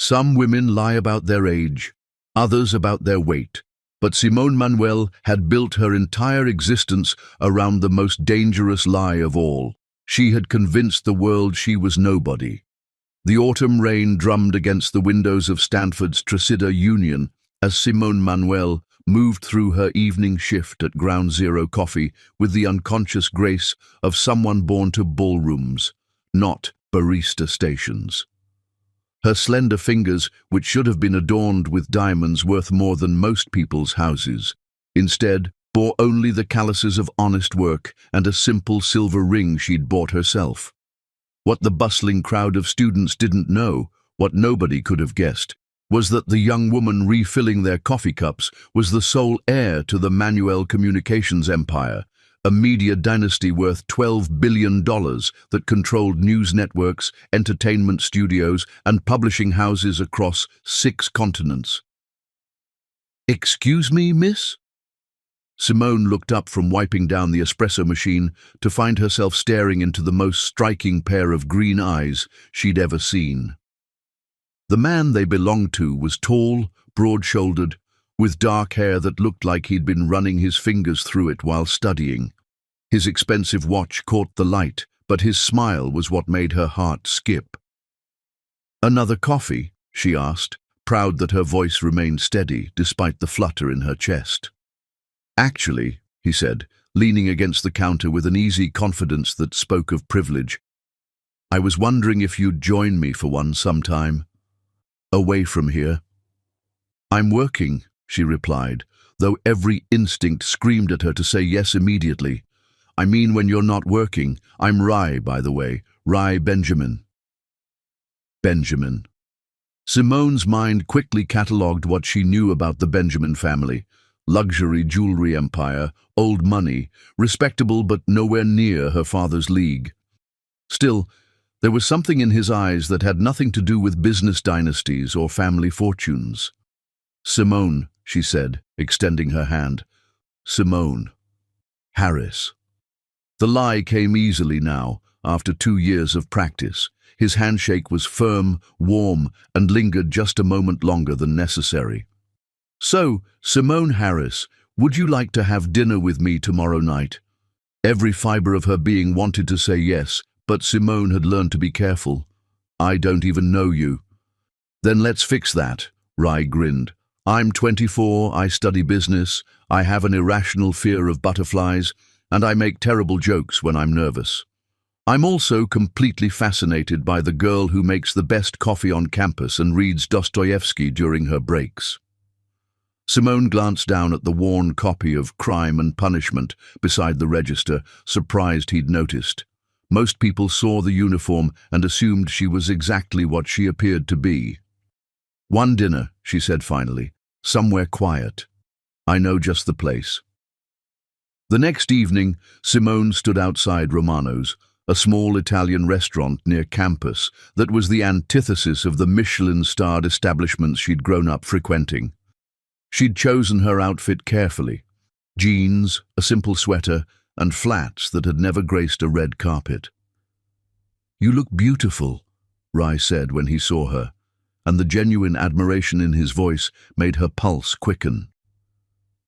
Some women lie about their age, others about their weight. But Simone Manuel had built her entire existence around the most dangerous lie of all. She had convinced the world she was nobody. The autumn rain drummed against the windows of Stanford's Tresida Union as Simone Manuel moved through her evening shift at Ground Zero Coffee with the unconscious grace of someone born to ballrooms, not barista stations. Her slender fingers, which should have been adorned with diamonds worth more than most people's houses, instead bore only the calluses of honest work and a simple silver ring she'd bought herself. What the bustling crowd of students didn't know, what nobody could have guessed, was that the young woman refilling their coffee cups was the sole heir to the Manuel Communications empire, a media dynasty worth $12 billion that controlled news networks, entertainment studios, and publishing houses across 6 continents. "Excuse me, miss?" Simone looked up from wiping down the espresso machine to find herself staring into the most striking pair of green eyes she'd ever seen. The man they belonged to was tall, broad-shouldered, with dark hair that looked like he'd been running his fingers through it while studying. His expensive watch caught the light, but his smile was what made her heart skip. "Another coffee?" she asked, proud that her voice remained steady despite the flutter in her chest. "Actually," he said, leaning against the counter with an easy confidence that spoke of privilege, "I was wondering if you'd join me for one sometime. Away from here." "I'm working," she replied, though every instinct screamed at her to say yes immediately. "I mean when you're not working. I'm Rye, by the way, Rye Benjamin." Benjamin. Simone's mind quickly catalogued what she knew about the Benjamin family. Luxury jewelry empire, old money, respectable but nowhere near her father's league. Still, there was something in his eyes that had nothing to do with business dynasties or family fortunes. "Simone," she said, extending her hand. "Simone. Harris." The lie came easily now, after 2 years of practice. His handshake was firm, warm, and lingered just a moment longer than necessary. "So, Simone Harris, would you like to have dinner with me tomorrow night?" Every fiber of her being wanted to say yes, but Simone had learned to be careful. "I don't even know you." "Then let's fix that," Rye grinned. "I'm 24, I study business, I have an irrational fear of butterflies, and I make terrible jokes when I'm nervous. I'm also completely fascinated by the girl who makes the best coffee on campus and reads Dostoevsky during her breaks." Simone glanced down at the worn copy of Crime and Punishment beside the register, surprised he'd noticed. Most people saw the uniform and assumed she was exactly what she appeared to be. "One dinner," she said finally, "somewhere quiet. I know just the place." The next evening, Simone stood outside Romano's, a small Italian restaurant near campus that was the antithesis of the Michelin-starred establishments she'd grown up frequenting. She'd chosen her outfit carefully: jeans, a simple sweater, and flats that had never graced a red carpet. "You look beautiful," Rye said when he saw her, and the genuine admiration in his voice made her pulse quicken.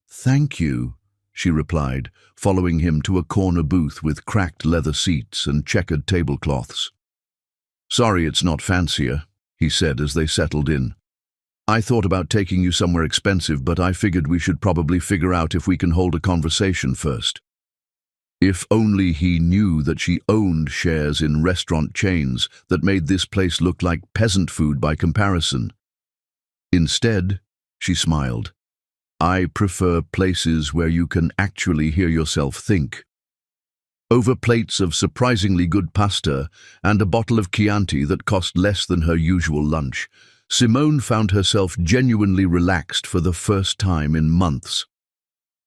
"Thank you," she replied, following him to a corner booth with cracked leather seats and checkered tablecloths. "Sorry it's not fancier," he said as they settled in. "I thought about taking you somewhere expensive, but I figured we should probably figure out if we can hold a conversation first." If only he knew that she owned shares in restaurant chains that made this place look like peasant food by comparison. Instead, she smiled, "I prefer places where you can actually hear yourself think." Over plates of surprisingly good pasta and a bottle of Chianti that cost less than her usual lunch, Simone found herself genuinely relaxed for the first time in months.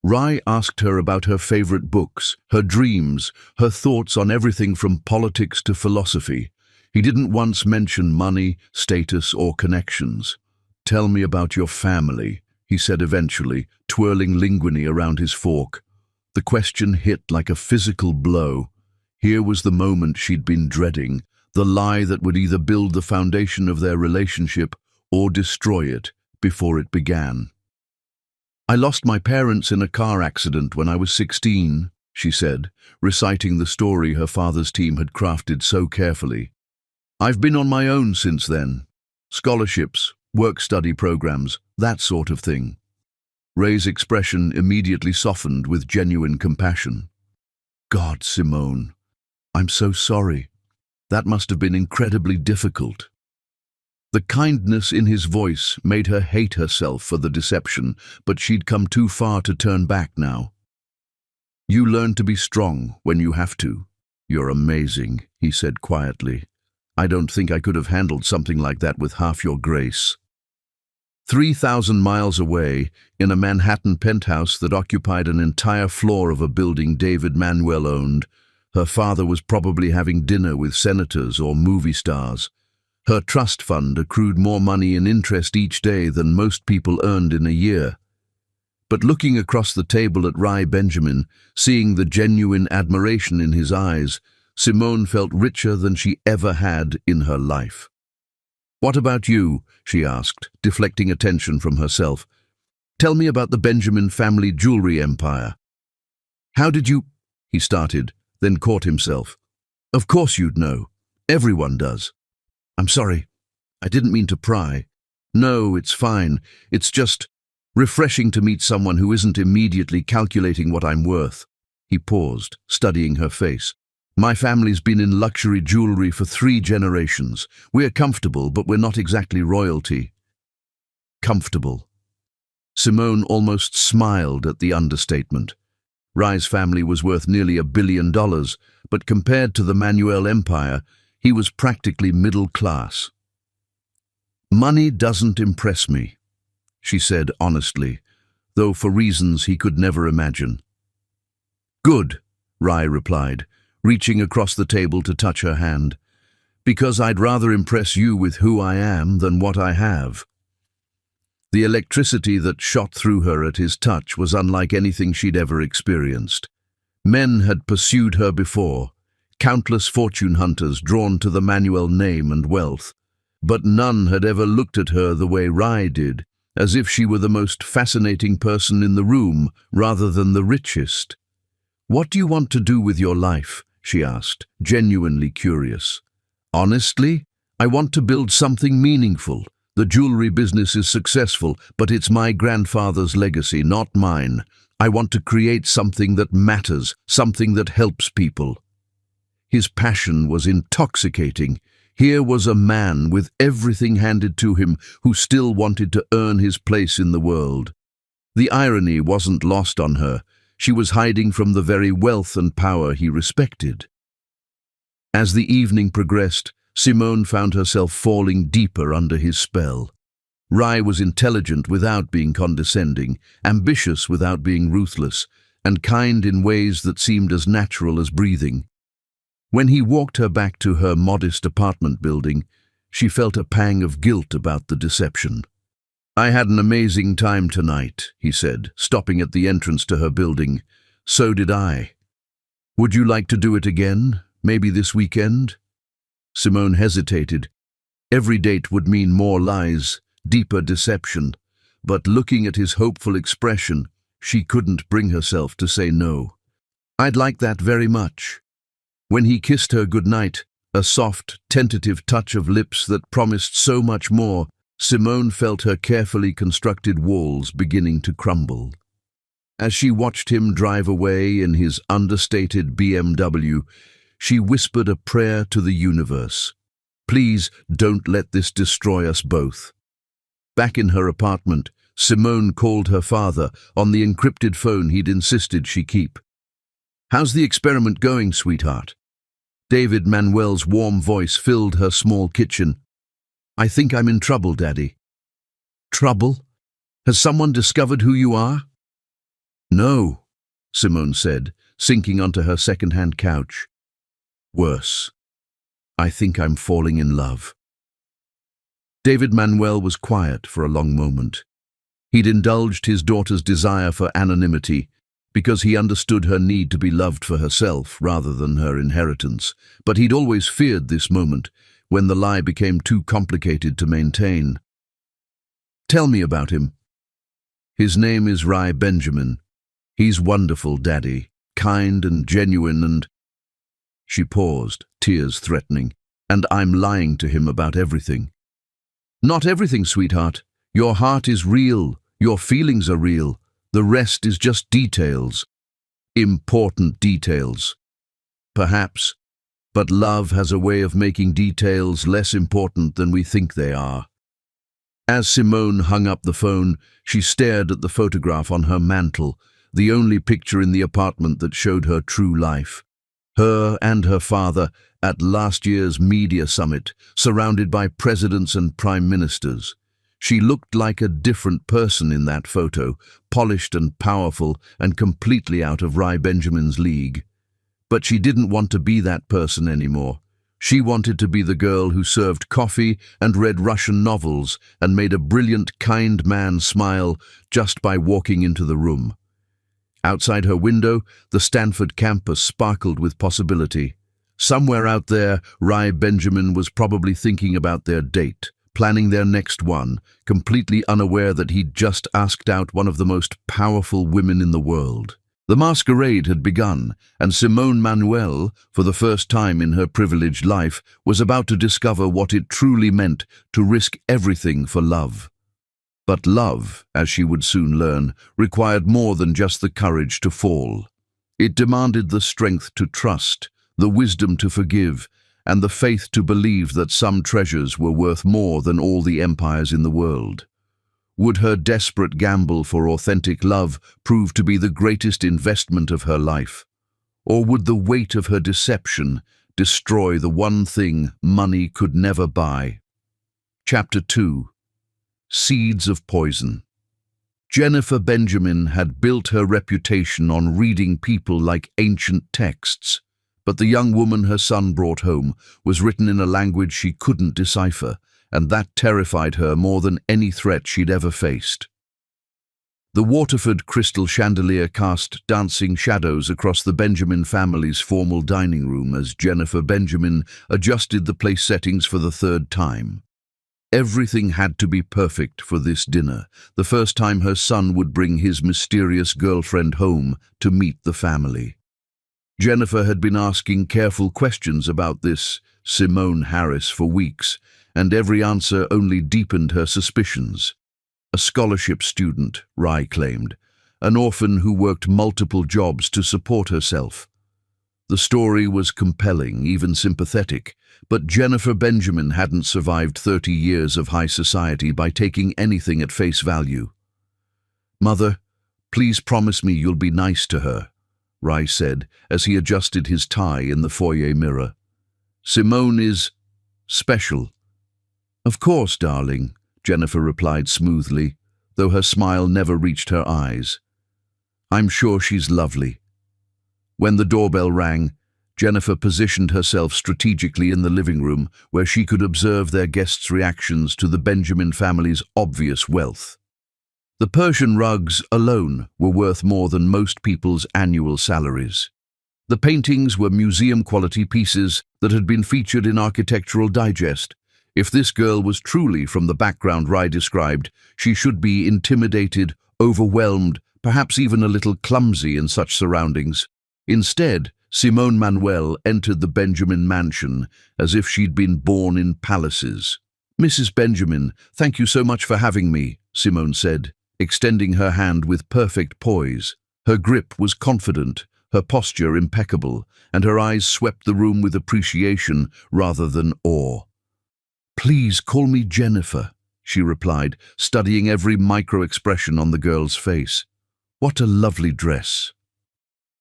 Rye asked her about her favorite books, her dreams, her thoughts on everything from politics to philosophy. He didn't once mention money, status, or connections. "Tell me about your family," he said eventually, twirling linguine around his fork. The question hit like a physical blow. Here was the moment she'd been dreading, the lie that would either build the foundation of their relationship or destroy it before it began. "I lost my parents in a car accident when I was 16, she said, reciting the story her father's team had crafted so carefully. "I've been on my own since then. Scholarships, work-study programs, that sort of thing." Ray's expression immediately softened with genuine compassion. "God, Simone, I'm so sorry. That must have been incredibly difficult." The kindness in his voice made her hate herself for the deception, but she'd come too far to turn back now. "You learn to be strong when you have to. You're amazing," he said quietly. "I don't think I could have handled something like that with half your grace." 3,000 miles away, in a Manhattan penthouse that occupied an entire floor of a building David Manuel owned, her father was probably having dinner with senators or movie stars. Her trust fund accrued more money in interest each day than most people earned in a year. But looking across the table at Rai Benjamin, seeing the genuine admiration in his eyes, Simone felt richer than she ever had in her life. "What about you?" she asked, deflecting attention from herself. "Tell me about the Benjamin family jewelry empire." "How did you—" he started, then caught himself. "Of course you'd know. Everyone does." "I'm sorry. I didn't mean to pry." "No, it's fine. It's just refreshing to meet someone who isn't immediately calculating what I'm worth." He paused, studying her face. "My family's been in luxury jewelry for 3 generations. We're comfortable, but we're not exactly royalty." Comfortable. Simone almost smiled at the understatement. Rai's family was worth nearly $1 billion, but compared to the Manuel empire, he was practically middle class. "Money doesn't impress me," she said honestly, though for reasons he could never imagine. "Good," Rai replied, reaching across the table to touch her hand, "because I'd rather impress you with who I am than what I have." The electricity that shot through her at his touch was unlike anything she'd ever experienced. Men had pursued her before, countless fortune hunters drawn to the Manuel name and wealth, but none had ever looked at her the way Rai did, as if she were the most fascinating person in the room rather than the richest. "What do you want to do with your life?" she asked, genuinely curious. "Honestly, I want to build something meaningful. The jewelry business is successful, but it's my grandfather's legacy, not mine. I want to create something that matters, something that helps people." His passion was intoxicating. Here was a man with everything handed to him who still wanted to earn his place in the world. The irony wasn't lost on her. She was hiding from the very wealth and power he respected. As the evening progressed, Simone found herself falling deeper under his spell. Rai was intelligent without being condescending, ambitious without being ruthless, and kind in ways that seemed as natural as breathing. When he walked her back to her modest apartment building, she felt a pang of guilt about the deception. "I had an amazing time tonight," he said, stopping at the entrance to her building. "So did I. Would you like to do it again, maybe this weekend?" Simone hesitated. Every date would mean more lies, deeper deception, but looking at his hopeful expression, she couldn't bring herself to say no. "I'd like that very much." When he kissed her goodnight, a soft, tentative touch of lips that promised so much more, Simone felt her carefully constructed walls beginning to crumble. As she watched him drive away in his understated BMW, she whispered a prayer to the universe. "Please don't let this destroy us both." Back in her apartment, Simone called her father on the encrypted phone he'd insisted she keep. "How's the experiment going, sweetheart?" David Manuel's warm voice filled her small kitchen. "I think I'm in trouble, Daddy." "Trouble? Has someone discovered who you are?" "No," Simone said, sinking onto her second-hand couch. "Worse. I think I'm falling in love." David Manuel was quiet for a long moment. He'd indulged his daughter's desire for anonymity because he understood her need to be loved for herself rather than her inheritance, but he'd always feared this moment when the lie became too complicated to maintain. Tell me about him. His name is Rai Benjamin. He's wonderful, Daddy. Kind and genuine and... She paused, tears threatening. And I'm lying to him about everything. Not everything, sweetheart. Your heart is real. Your feelings are real. The rest is just details. Important details. Perhaps. But love has a way of making details less important than we think they are. As Simone hung up the phone, she stared at the photograph on her mantel, the only picture in the apartment that showed her true life. Her and her father at last year's media summit, surrounded by presidents and prime ministers. She looked like a different person in that photo, polished and powerful and completely out of Rai Benjamin's league. But she didn't want to be that person anymore. She wanted to be the girl who served coffee and read Russian novels and made a brilliant, kind man smile just by walking into the room. Outside her window, the Stanford campus sparkled with possibility. Somewhere out there, Rai Benjamin was probably thinking about their date, planning their next one, completely unaware that he'd just asked out one of the most powerful women in the world. The masquerade had begun, and Simone Manuel, for the first time in her privileged life, was about to discover what it truly meant to risk everything for love. But love, as she would soon learn, required more than just the courage to fall. It demanded the strength to trust, the wisdom to forgive, and the faith to believe that some treasures were worth more than all the empires in the world. Would her desperate gamble for authentic love prove to be the greatest investment of her life? Or would the weight of her deception destroy the one thing money could never buy? Chapter 2. Seeds of Poison. Jennifer Benjamin had built her reputation on reading people like ancient texts, but the young woman her son brought home was written in a language she couldn't decipher, and that terrified her more than any threat she'd ever faced. The Waterford crystal chandelier cast dancing shadows across the Benjamin family's formal dining room as Jennifer Benjamin adjusted the place settings for the third time. Everything had to be perfect for this dinner, the first time her son would bring his mysterious girlfriend home to meet the family. Jennifer had been asking careful questions about this Simone Harris for weeks, and every answer only deepened her suspicions. A scholarship student, Rai claimed, an orphan who worked multiple jobs to support herself. The story was compelling, even sympathetic, but Jennifer Benjamin hadn't survived 30 years of high society by taking anything at face value. "Mother, please promise me you'll be nice to her," Rai said as he adjusted his tie in the foyer mirror. "Simone is special." "Of course, darling," Jennifer replied smoothly, though her smile never reached her eyes. "I'm sure she's lovely." When the doorbell rang, Jennifer positioned herself strategically in the living room where she could observe their guests' reactions to the Benjamin family's obvious wealth. The Persian rugs alone were worth more than most people's annual salaries. The paintings were museum-quality pieces that had been featured in Architectural Digest. If this girl was truly from the background Rai described, she should be intimidated, overwhelmed, perhaps even a little clumsy in such surroundings. Instead, Simone Manuel entered the Benjamin mansion as if she'd been born in palaces. "Mrs. Benjamin, thank you so much for having me," Simone said, extending her hand with perfect poise. Her grip was confident, her posture impeccable, and her eyes swept the room with appreciation rather than awe. "Please call me Jennifer," she replied, studying every micro-expression on the girl's face. "What a lovely dress."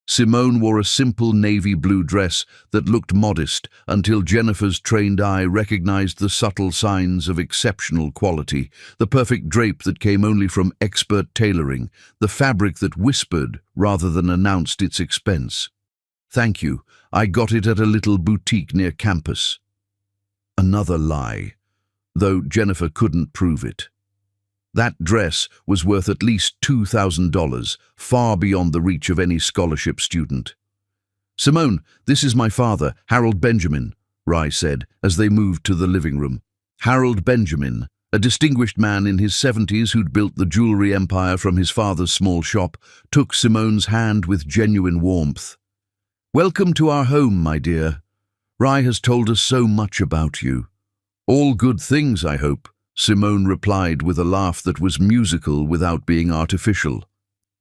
Simone wore a simple navy blue dress that looked modest until Jennifer's trained eye recognized the subtle signs of exceptional quality, the perfect drape that came only from expert tailoring, the fabric that whispered rather than announced its expense. "Thank you. I got it at a little boutique near campus." Another lie, though Jennifer couldn't prove it. That dress was worth at least $2,000, far beyond the reach of any scholarship student. "Simone, this is my father, Harold Benjamin," Rai said as they moved to the living room. "Harold Benjamin, A distinguished man in his 70s who'd built the jewelry empire from his father's small shop took Simone's hand with genuine warmth. "Welcome to our home, my dear. Rai has told us so much about you." "All good things, I hope," Simone replied with a laugh that was musical without being artificial.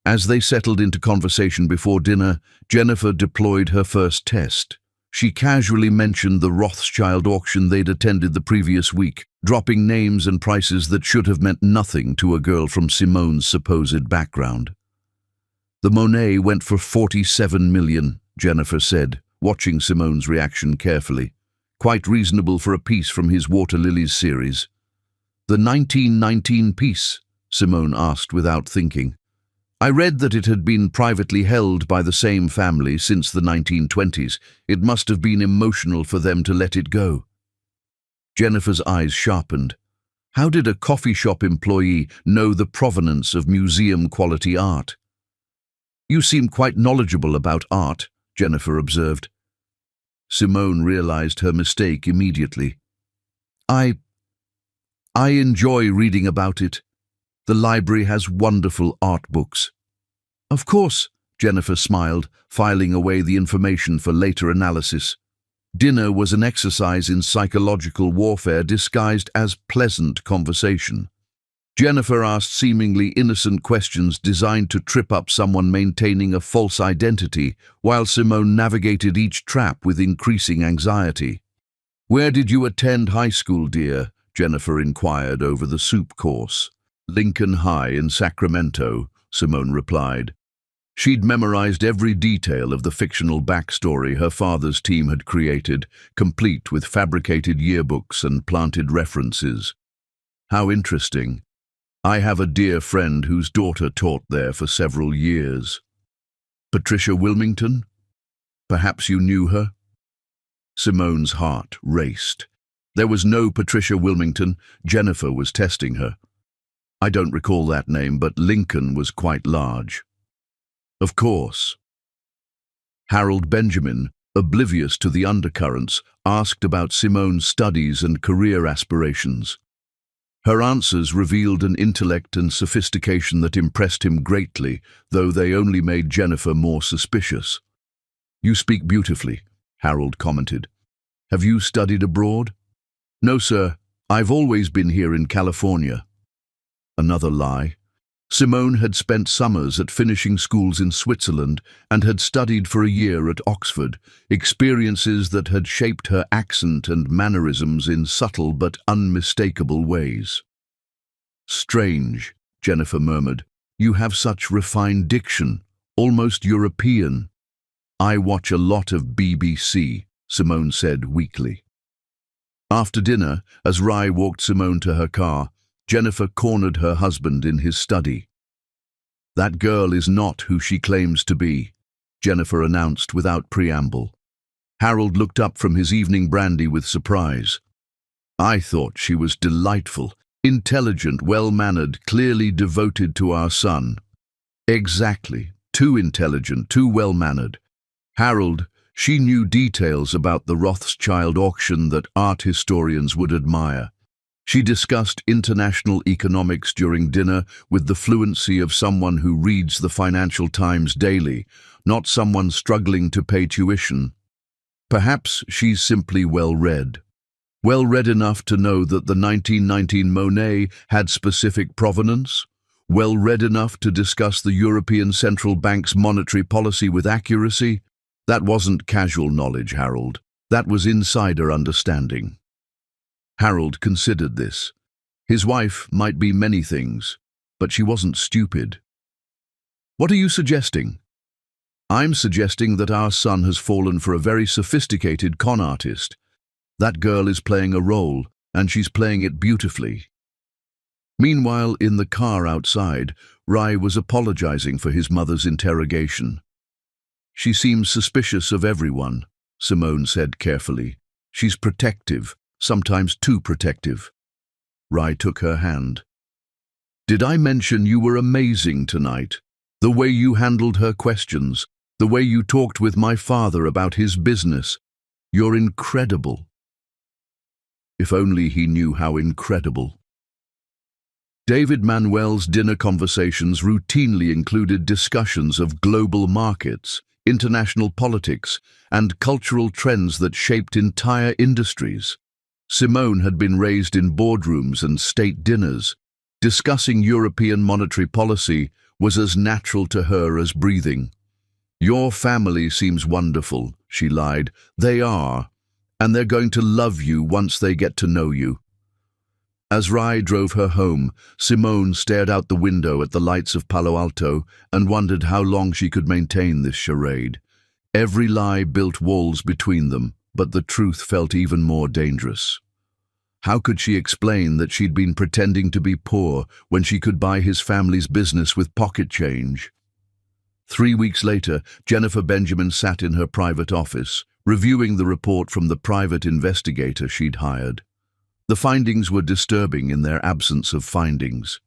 As they settled into conversation before dinner, Jennifer deployed her first test. She casually mentioned the Rothschild auction they'd attended the previous week, dropping names and prices that should have meant nothing to a girl from Simone's supposed background. "The Monet went for 47 million, Jennifer said, watching Simone's reaction carefully. "Quite reasonable for a piece from his Water Lilies series." "The 1919 piece?" Simone asked without thinking. "I read that it had been privately held by the same family since the 1920s. It must have been emotional for them to let it go." Jennifer's eyes sharpened. How did a coffee shop employee know the provenance of museum-quality art? "You seem quite knowledgeable about art," Jennifer observed. Simone realized her mistake immediately. I enjoy reading about it. The library has wonderful art books." "Of course," Jennifer smiled, filing away the information for later analysis. Dinner was an exercise in psychological warfare disguised as pleasant conversation. Jennifer asked seemingly innocent questions designed to trip up someone maintaining a false identity, while Simone navigated each trap with increasing anxiety. "Where did you attend high school, dear?" Jennifer inquired over the soup course. "Lincoln High in Sacramento," Simone replied. She'd memorized every detail of the fictional backstory her father's team had created, complete with fabricated yearbooks and planted references. "How interesting. I have a dear friend whose daughter taught there for several years." "Patricia Wilmington? Perhaps you knew her?" Simone's heart raced. There was no Patricia Wilmington. Jennifer was testing her. "I don't recall that name, but Lincoln was quite large." "Of course." Harold Benjamin, oblivious to the undercurrents, asked about Simone's studies and career aspirations. Her answers revealed an intellect and sophistication that impressed him greatly, though they only made Jennifer more suspicious. "You speak beautifully," Harold commented. "Have you studied abroad?" "No, sir. I've always been here in California." Another lie. Simone had spent summers at finishing schools in Switzerland and had studied for a year at Oxford, experiences that had shaped her accent and mannerisms in subtle but unmistakable ways. "Strange," Jennifer murmured. "You have such refined diction, almost European." "I watch a lot of BBC," Simone said weakly. After dinner, as Rai walked Simone to her car, Jennifer cornered her husband in his study. "That girl is not who she claims to be," Jennifer announced without preamble. Harold looked up from his evening brandy with surprise. "I thought she was delightful, intelligent, well-mannered, clearly devoted to our son." "Exactly. Too intelligent, too well-mannered. Harold, she knew details about the Rothschild auction that art historians would admire. She discussed international economics during dinner with the fluency of someone who reads the Financial Times daily, not someone struggling to pay tuition. Perhaps she's simply well-read. Well-read enough to know that the 1919 Monet had specific provenance? Well-read enough to discuss the European Central Bank's monetary policy with accuracy? That wasn't casual knowledge, Harold. That was insider understanding. Harold considered this. His wife might be many things, but she wasn't stupid. "What are you suggesting?" "I'm suggesting that our son has fallen for a very sophisticated con artist. That girl is playing a role, and she's playing it beautifully." Meanwhile, in the car outside, Rai was apologizing for his mother's interrogation. "She seems suspicious of everyone," Simone said carefully. "She's protective, sometimes too protective." Rai took her hand. "Did I mention you were amazing tonight? The way you handled her questions, the way you talked with my father about his business. You're incredible." If only he knew how incredible. David Manuel's dinner conversations routinely included discussions of global markets, international politics, and cultural trends that shaped entire industries. Simone had been raised in boardrooms and state dinners. Discussing European monetary policy was as natural to her as breathing. "Your family seems wonderful," she lied. "They are, and they're going to love you once they get to know you." As Rai drove her home, Simone stared out the window at the lights of Palo Alto and wondered how long she could maintain this charade. Every lie built walls between them, but the truth felt even more dangerous. How could she explain that she'd been pretending to be poor when she could buy his family's business with pocket change? 3 weeks later, Jennifer Benjamin sat in her private office, reviewing the report from the private investigator she'd hired. The findings were disturbing in their absence of findings.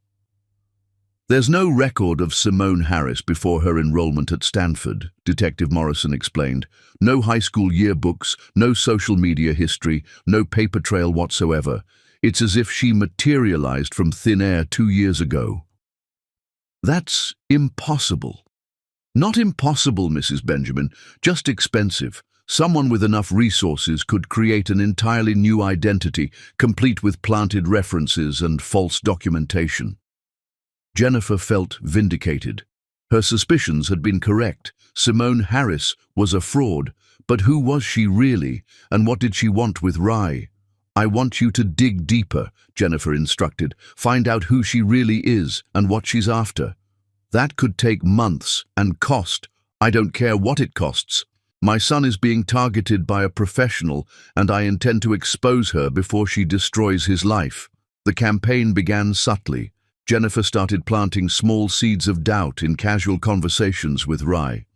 "There's no record of Simone Harris before her enrollment at Stanford," Detective Morrison explained. "No high school yearbooks, no social media history, no paper trail whatsoever. It's as if she materialized from thin air 2 years ago." "That's impossible." "Not impossible, Mrs. Benjamin, just expensive. Someone with enough resources could create an entirely new identity, complete with planted references and false documentation." Jennifer felt vindicated. Her suspicions had been correct. Simone Harris was a fraud, but who was she really, and what did she want with Rai? "I want you to dig deeper," Jennifer instructed. "Find out who she really is and what she's after. That could take months and cost. I don't care what it costs. My son is being targeted by a professional, and I intend to expose her before she destroys his life." The campaign began subtly. Jennifer started planting small seeds of doubt in casual conversations with Rai.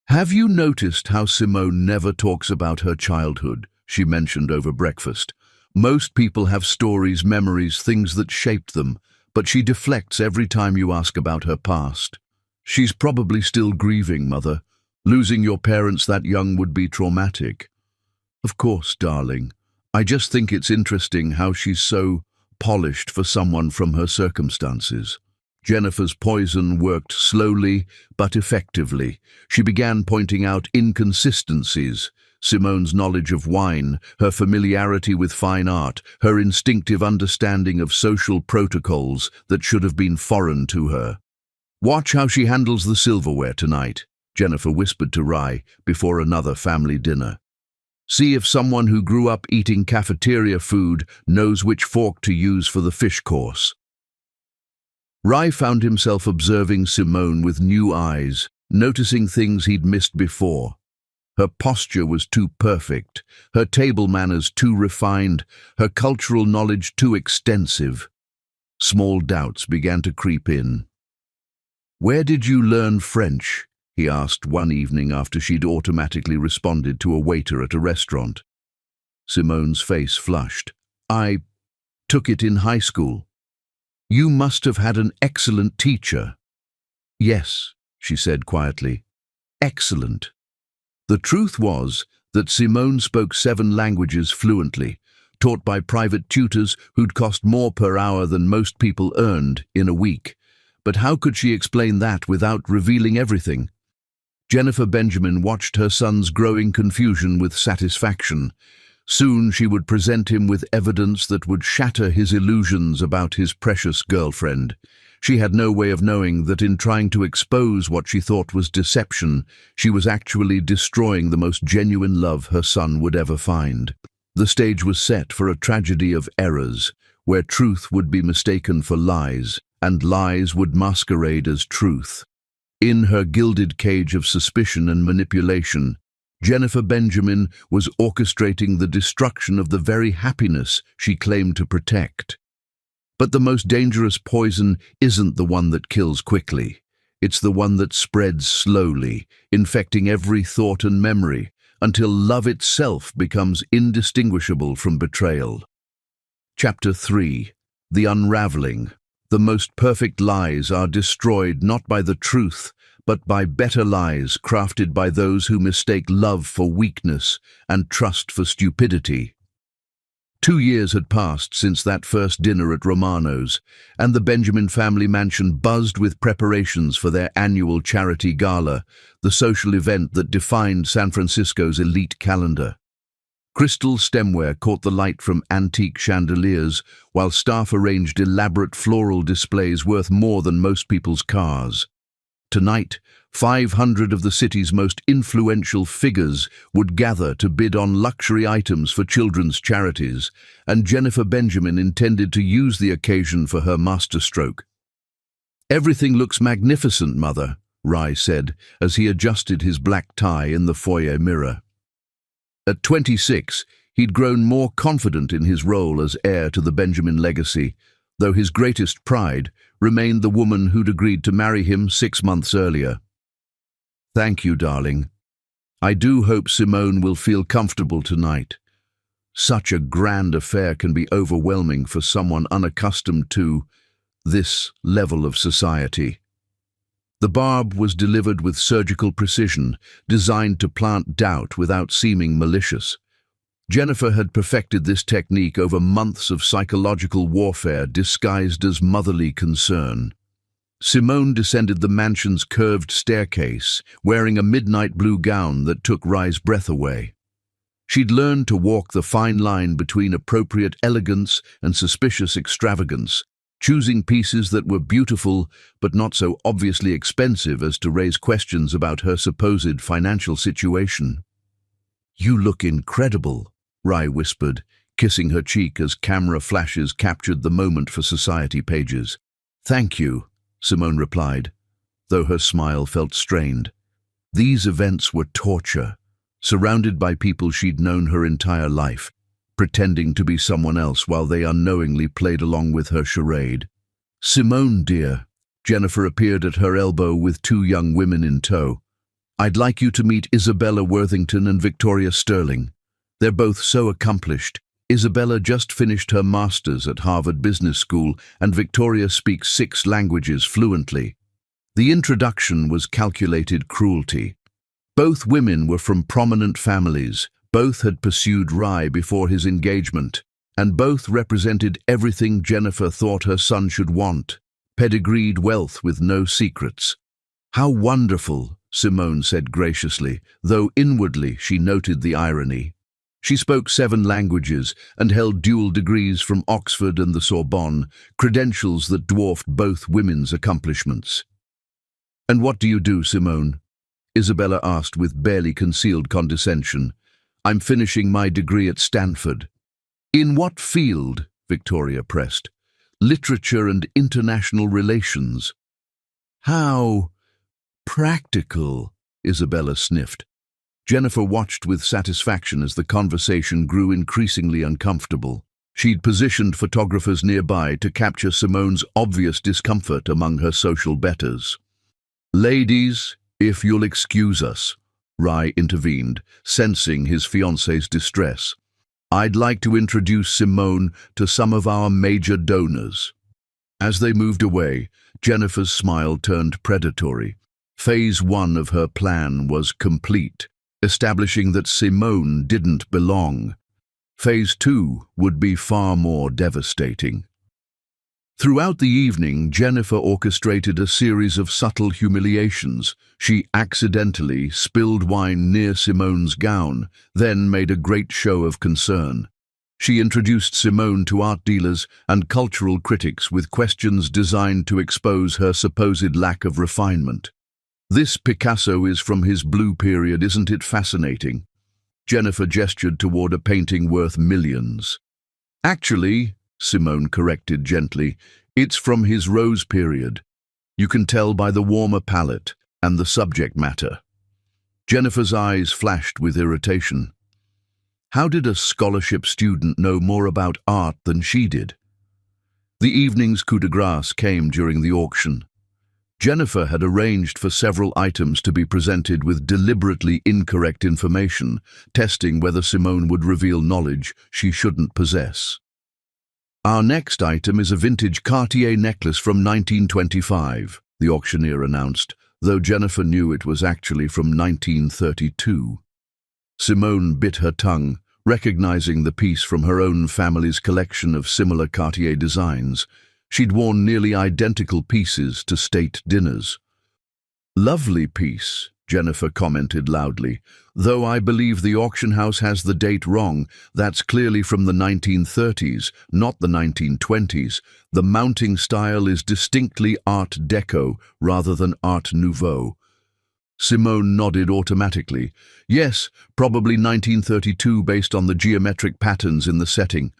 "Have you noticed how Simone never talks about her childhood?" she mentioned over breakfast. "Most people have stories, memories, things that shaped them, but she deflects every time you ask about her past." "She's probably still grieving, Mother. Losing your parents that young would be traumatic." "Of course, darling. I just think it's interesting how she's so polished for someone from her circumstances." Jennifer's poison worked slowly but effectively. She began pointing out inconsistencies: Simone's knowledge of wine, her familiarity with fine art, her instinctive understanding of social protocols that should have been foreign to her. "Watch how she handles the silverware tonight," Jennifer whispered to Rai before another family dinner. "See if someone who grew up eating cafeteria food knows which fork to use for the fish course." Rai found himself observing Simone with new eyes, noticing things he'd missed before. Her posture was too perfect, her table manners too refined, her cultural knowledge too extensive. Small doubts began to creep in. "Where did you learn French?" he asked one evening after she'd automatically responded to a waiter at a restaurant. Simone's face flushed. "I took it in high school." "You must have had an excellent teacher." "Yes," she said quietly. "Excellent." The truth was that Simone spoke 7 languages fluently, taught by private tutors who'd cost more per hour than most people earned in a week. But how could she explain that without revealing everything? Jennifer Benjamin watched her son's growing confusion with satisfaction. Soon she would present him with evidence that would shatter his illusions about his precious girlfriend. She had no way of knowing that in trying to expose what she thought was deception, she was actually destroying the most genuine love her son would ever find. The stage was set for a tragedy of errors, where truth would be mistaken for lies, and lies would masquerade as truth. In her gilded cage of suspicion and manipulation, Jennifer Benjamin was orchestrating the destruction of the very happiness she claimed to protect. But the most dangerous poison isn't the one that kills quickly. It's the one that spreads slowly, infecting every thought and memory, until love itself becomes indistinguishable from betrayal. Chapter 3. The Unraveling. The most perfect lies are destroyed not by the truth, but by better lies crafted by those who mistake love for weakness and trust for stupidity. 2 years had passed since that first dinner at Romano's, and the Benjamin family mansion buzzed with preparations for their annual charity gala, the social event that defined San Francisco's elite calendar. Crystal stemware caught the light from antique chandeliers, while staff arranged elaborate floral displays worth more than most people's cars. Tonight, 500 of the city's most influential figures would gather to bid on luxury items for children's charities, and Jennifer Benjamin intended to use the occasion for her masterstroke. "Everything looks magnificent, Mother," Rai said as he adjusted his black tie in the foyer mirror. At 26, he'd grown more confident in his role as heir to the Benjamin legacy, though his greatest pride remained the woman who'd agreed to marry him 6 months earlier. "Thank you, darling. I do hope Simone will feel comfortable tonight. Such a grand affair can be overwhelming for someone unaccustomed to this level of society." The barb was delivered with surgical precision, designed to plant doubt without seeming malicious. Jennifer had perfected this technique over months of psychological warfare disguised as motherly concern. Simone descended the mansion's curved staircase, wearing a midnight blue gown that took Rai's breath away. She'd learned to walk the fine line between appropriate elegance and suspicious extravagance, choosing pieces that were beautiful but not so obviously expensive as to raise questions about her supposed financial situation. "You look incredible," Rai whispered, kissing her cheek as camera flashes captured the moment for society pages. "Thank you," Simone replied, though her smile felt strained. These events were torture, surrounded by people she'd known her entire life, pretending to be someone else while they unknowingly played along with her charade. "Simone, dear," Jennifer appeared at her elbow with 2 young women in tow. "I'd like you to meet Isabella Worthington and Victoria Sterling. They're both so accomplished. Isabella just finished her master's at Harvard Business School, and Victoria speaks 6 languages fluently." The introduction was calculated cruelty. Both women were from prominent families, both had pursued Rai before his engagement, and both represented everything Jennifer thought her son should want: pedigreed wealth with no secrets. "How wonderful," Simone said graciously, though inwardly she noted the irony. She spoke 7 languages and held dual degrees from Oxford and the Sorbonne, credentials that dwarfed both women's accomplishments. "And what do you do, Simone?" Isabella asked with barely concealed condescension. "I'm finishing my degree at Stanford." "In what field?" Victoria pressed. "Literature and international relations." "How practical," Isabella sniffed. Jennifer watched with satisfaction as the conversation grew increasingly uncomfortable. She'd positioned photographers nearby to capture Simone's obvious discomfort among her social betters. "Ladies, if you'll excuse us," Rai intervened, sensing his fiancée's distress. "I'd like to introduce Simone to some of our major donors." As they moved away, Jennifer's smile turned predatory. Phase 1 of her plan was complete, establishing that Simone didn't belong. Phase 2 would be far more devastating. Throughout the evening, Jennifer orchestrated a series of subtle humiliations. She accidentally spilled wine near Simone's gown, then made a great show of concern. She introduced Simone to art dealers and cultural critics with questions designed to expose her supposed lack of refinement. "This Picasso is from his blue period, isn't it fascinating?" Jennifer gestured toward a painting worth millions. "Actually," Simone corrected gently, "it's from his rose period. You can tell by the warmer palette and the subject matter." Jennifer's eyes flashed with irritation. How did a scholarship student know more about art than she did? The evening's coup de grace came during the auction. Jennifer had arranged for several items to be presented with deliberately incorrect information, testing whether Simone would reveal knowledge she shouldn't possess. "Our next item is a vintage Cartier necklace from 1925, the auctioneer announced, though Jennifer knew it was actually from 1932. Simone bit her tongue, recognizing the piece from her own family's collection of similar Cartier designs. She'd worn nearly identical pieces to state dinners. "Lovely piece," Jennifer commented loudly. "Though I believe the auction house has the date wrong. That's clearly from the 1930s, not the 1920s. The mounting style is distinctly Art Deco rather than Art Nouveau." Simone nodded automatically. "Yes, probably 1932 based on the geometric patterns in the setting."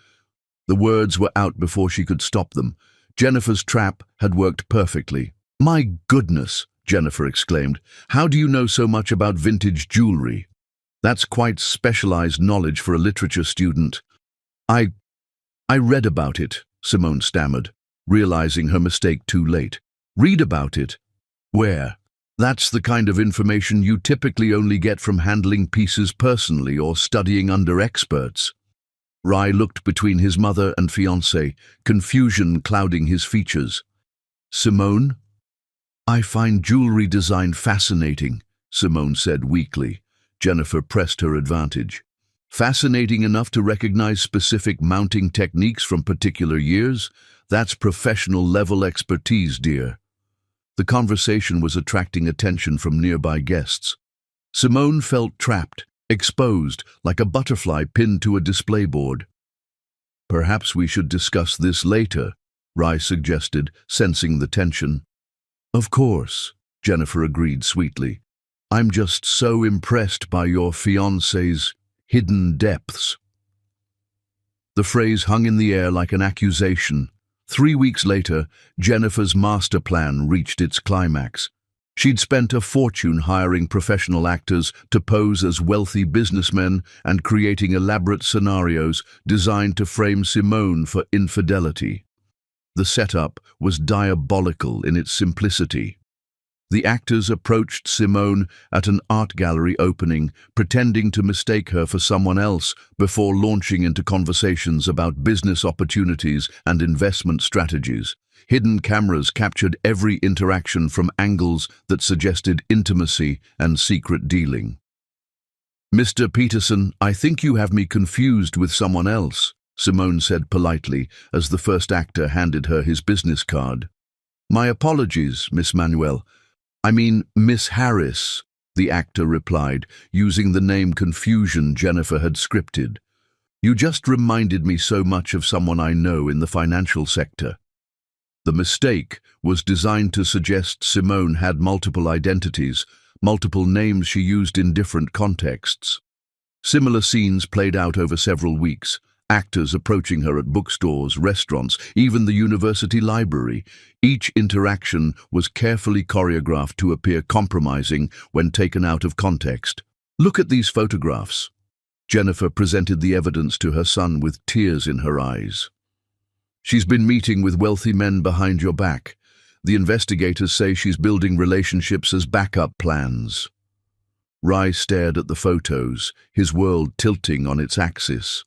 The words were out before she could stop them. Jennifer's trap had worked perfectly. "My goodness," Jennifer exclaimed. "How do you know so much about vintage jewelry?" "That's quite specialized knowledge for a literature student." I read about it," Simone stammered, realizing her mistake too late. "Read about it? Where?" "That's the kind of information you typically only get from handling pieces personally or studying under experts." Rai looked between his mother and fiancé, confusion clouding his features. "Simone?" "I find jewelry design fascinating," Simone said weakly. Jennifer pressed her advantage. "Fascinating enough to recognize specific mounting techniques from particular years? That's professional-level expertise, dear." The conversation was attracting attention from nearby guests. Simone felt trapped, exposed, like a butterfly pinned to a display board. "Perhaps we should discuss this later," Rai suggested, sensing the tension. "Of course," Jennifer agreed sweetly. "I'm just so impressed by your fiancé's hidden depths." The phrase hung in the air like an accusation. 3 weeks later, Jennifer's master plan reached its climax. She'd spent a fortune hiring professional actors to pose as wealthy businessmen and creating elaborate scenarios designed to frame Simone for infidelity. The setup was diabolical in its simplicity. The actors approached Simone at an art gallery opening, pretending to mistake her for someone else before launching into conversations about business opportunities and investment strategies. Hidden cameras captured every interaction from angles that suggested intimacy and secret dealing. "Mr. Peterson, I think you have me confused with someone else," Simone said politely as the first actor handed her his business card. "My apologies, Miss Manuel. I mean, Miss Harris," the actor replied, using the name confusion Jennifer had scripted. "You just reminded me so much of someone I know in the financial sector." The mistake was designed to suggest Simone had multiple identities, multiple names she used in different contexts. Similar scenes played out over several weeks, actors approaching her at bookstores, restaurants, even the university library. Each interaction was carefully choreographed to appear compromising when taken out of context. "Look at these photographs." Jennifer presented the evidence to her son with tears in her eyes. "She's been meeting with wealthy men behind your back. The investigators say she's building relationships as backup plans." Rai stared at the photos, his world tilting on its axis.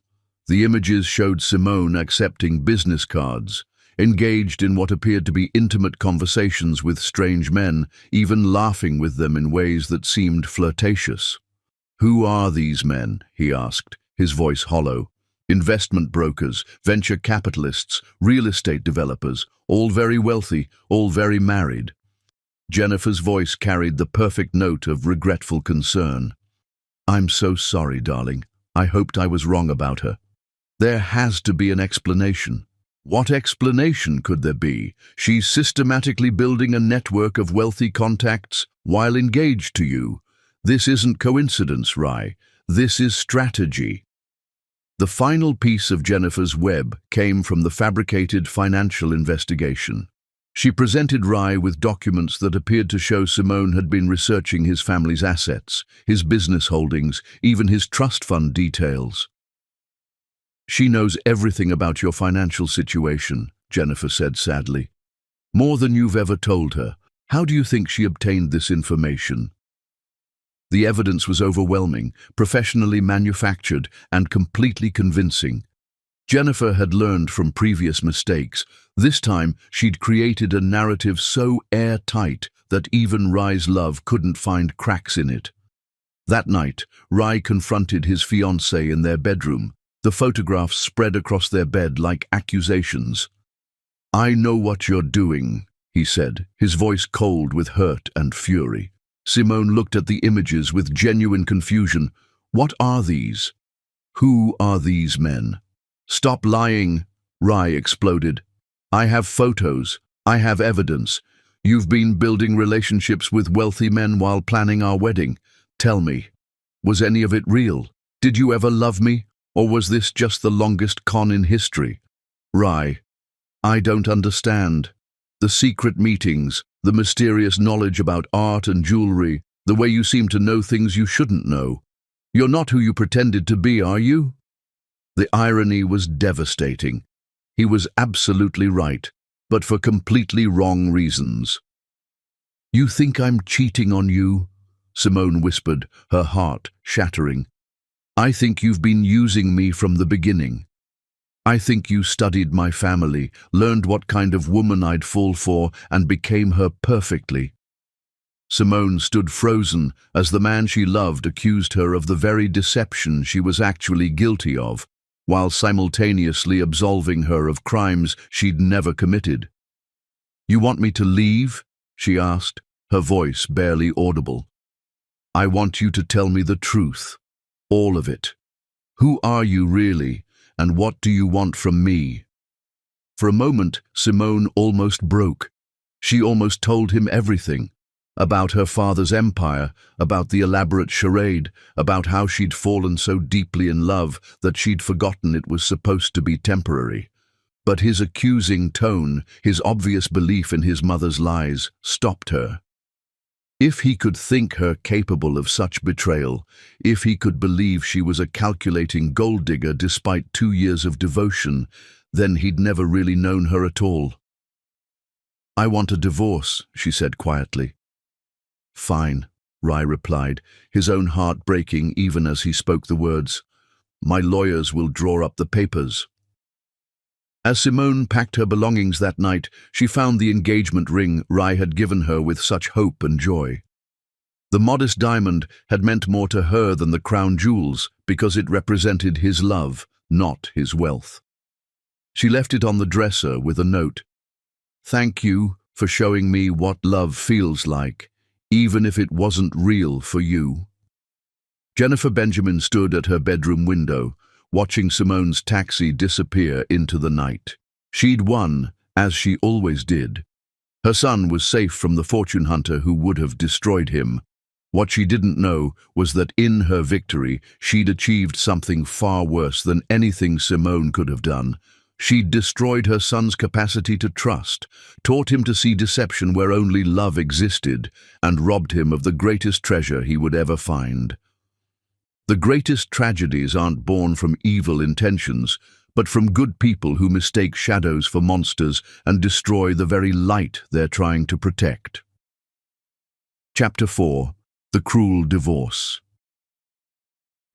The images showed Simone accepting business cards, engaged in what appeared to be intimate conversations with strange men, even laughing with them in ways that seemed flirtatious. "Who are these men?" he asked, his voice hollow. "Investment brokers, venture capitalists, real estate developers, all very wealthy, all very married." Jennifer's voice carried the perfect note of regretful concern. "I'm so sorry, darling. I hoped I was wrong about her. There has to be an explanation." "What explanation could there be? She's systematically building a network of wealthy contacts while engaged to you. This isn't coincidence, Rai. This is strategy." The final piece of Jennifer's web came from the fabricated financial investigation. She presented Rai with documents that appeared to show Simone had been researching his family's assets, his business holdings, even his trust fund details. "She knows everything about your financial situation," Jennifer said sadly. "More than you've ever told her. How do you think she obtained this information?" The evidence was overwhelming, professionally manufactured, and completely convincing. Jennifer had learned from previous mistakes. This time, she'd created a narrative so airtight that even Rai's love couldn't find cracks in it. That night, Rai confronted his fiancée in their bedroom. The photographs spread across their bed like accusations. "I know what you're doing," he said, his voice cold with hurt and fury. Simone looked at the images with genuine confusion. What are these? Who are these men? "Stop lying," Rai exploded. "I have photos. I have evidence. You've been building relationships with wealthy men while planning our wedding. Tell me, was any of it real? Did you ever love me? Or was this just the longest con in history?" "Rai, I don't understand. The secret meetings, the mysterious knowledge about art and jewelry, the way you seem to know things you shouldn't know. You're not who you pretended to be, are you?" The irony was devastating. He was absolutely right, but for completely wrong reasons. "You think I'm cheating on you?" Simone whispered, her heart shattering. "I think you've been using me from the beginning. I think you studied my family, learned what kind of woman I'd fall for, and became her perfectly." Simone stood frozen as the man she loved accused her of the very deception she was actually guilty of, while simultaneously absolving her of crimes she'd never committed. "You want me to leave?" she asked, her voice barely audible. "I want you to tell me the truth, all of it. Who are you really, and what do you want from me?" For a moment, Simone almost broke. She almost told him everything. About her father's empire, about the elaborate charade, about how she'd fallen so deeply in love that she'd forgotten it was supposed to be temporary. But his accusing tone, his obvious belief in his mother's lies, stopped her. If he could think her capable of such betrayal, if he could believe she was a calculating gold digger despite 2 years of devotion, then he'd never really known her at all. "I want a divorce," she said quietly. "Fine," Rai replied, his own heart breaking even as he spoke the words. "My lawyers will draw up the papers." As Simone packed her belongings that night, she found the engagement ring Rai had given her with such hope and joy. The modest diamond had meant more to her than the crown jewels because it represented his love, not his wealth. She left it on the dresser with a note. "Thank you for showing me what love feels like, even if it wasn't real for you." Jennifer Benjamin stood at her bedroom window, watching Simone's taxi disappear into the night. She'd won, as she always did. Her son was safe from the fortune hunter who would have destroyed him. What she didn't know was that in her victory, she'd achieved something far worse than anything Simone could have done. She'd destroyed her son's capacity to trust, taught him to see deception where only love existed, and robbed him of the greatest treasure he would ever find. The greatest tragedies aren't born from evil intentions, but from good people who mistake shadows for monsters and destroy the very light they're trying to protect. Chapter 4. The Cruel Divorce.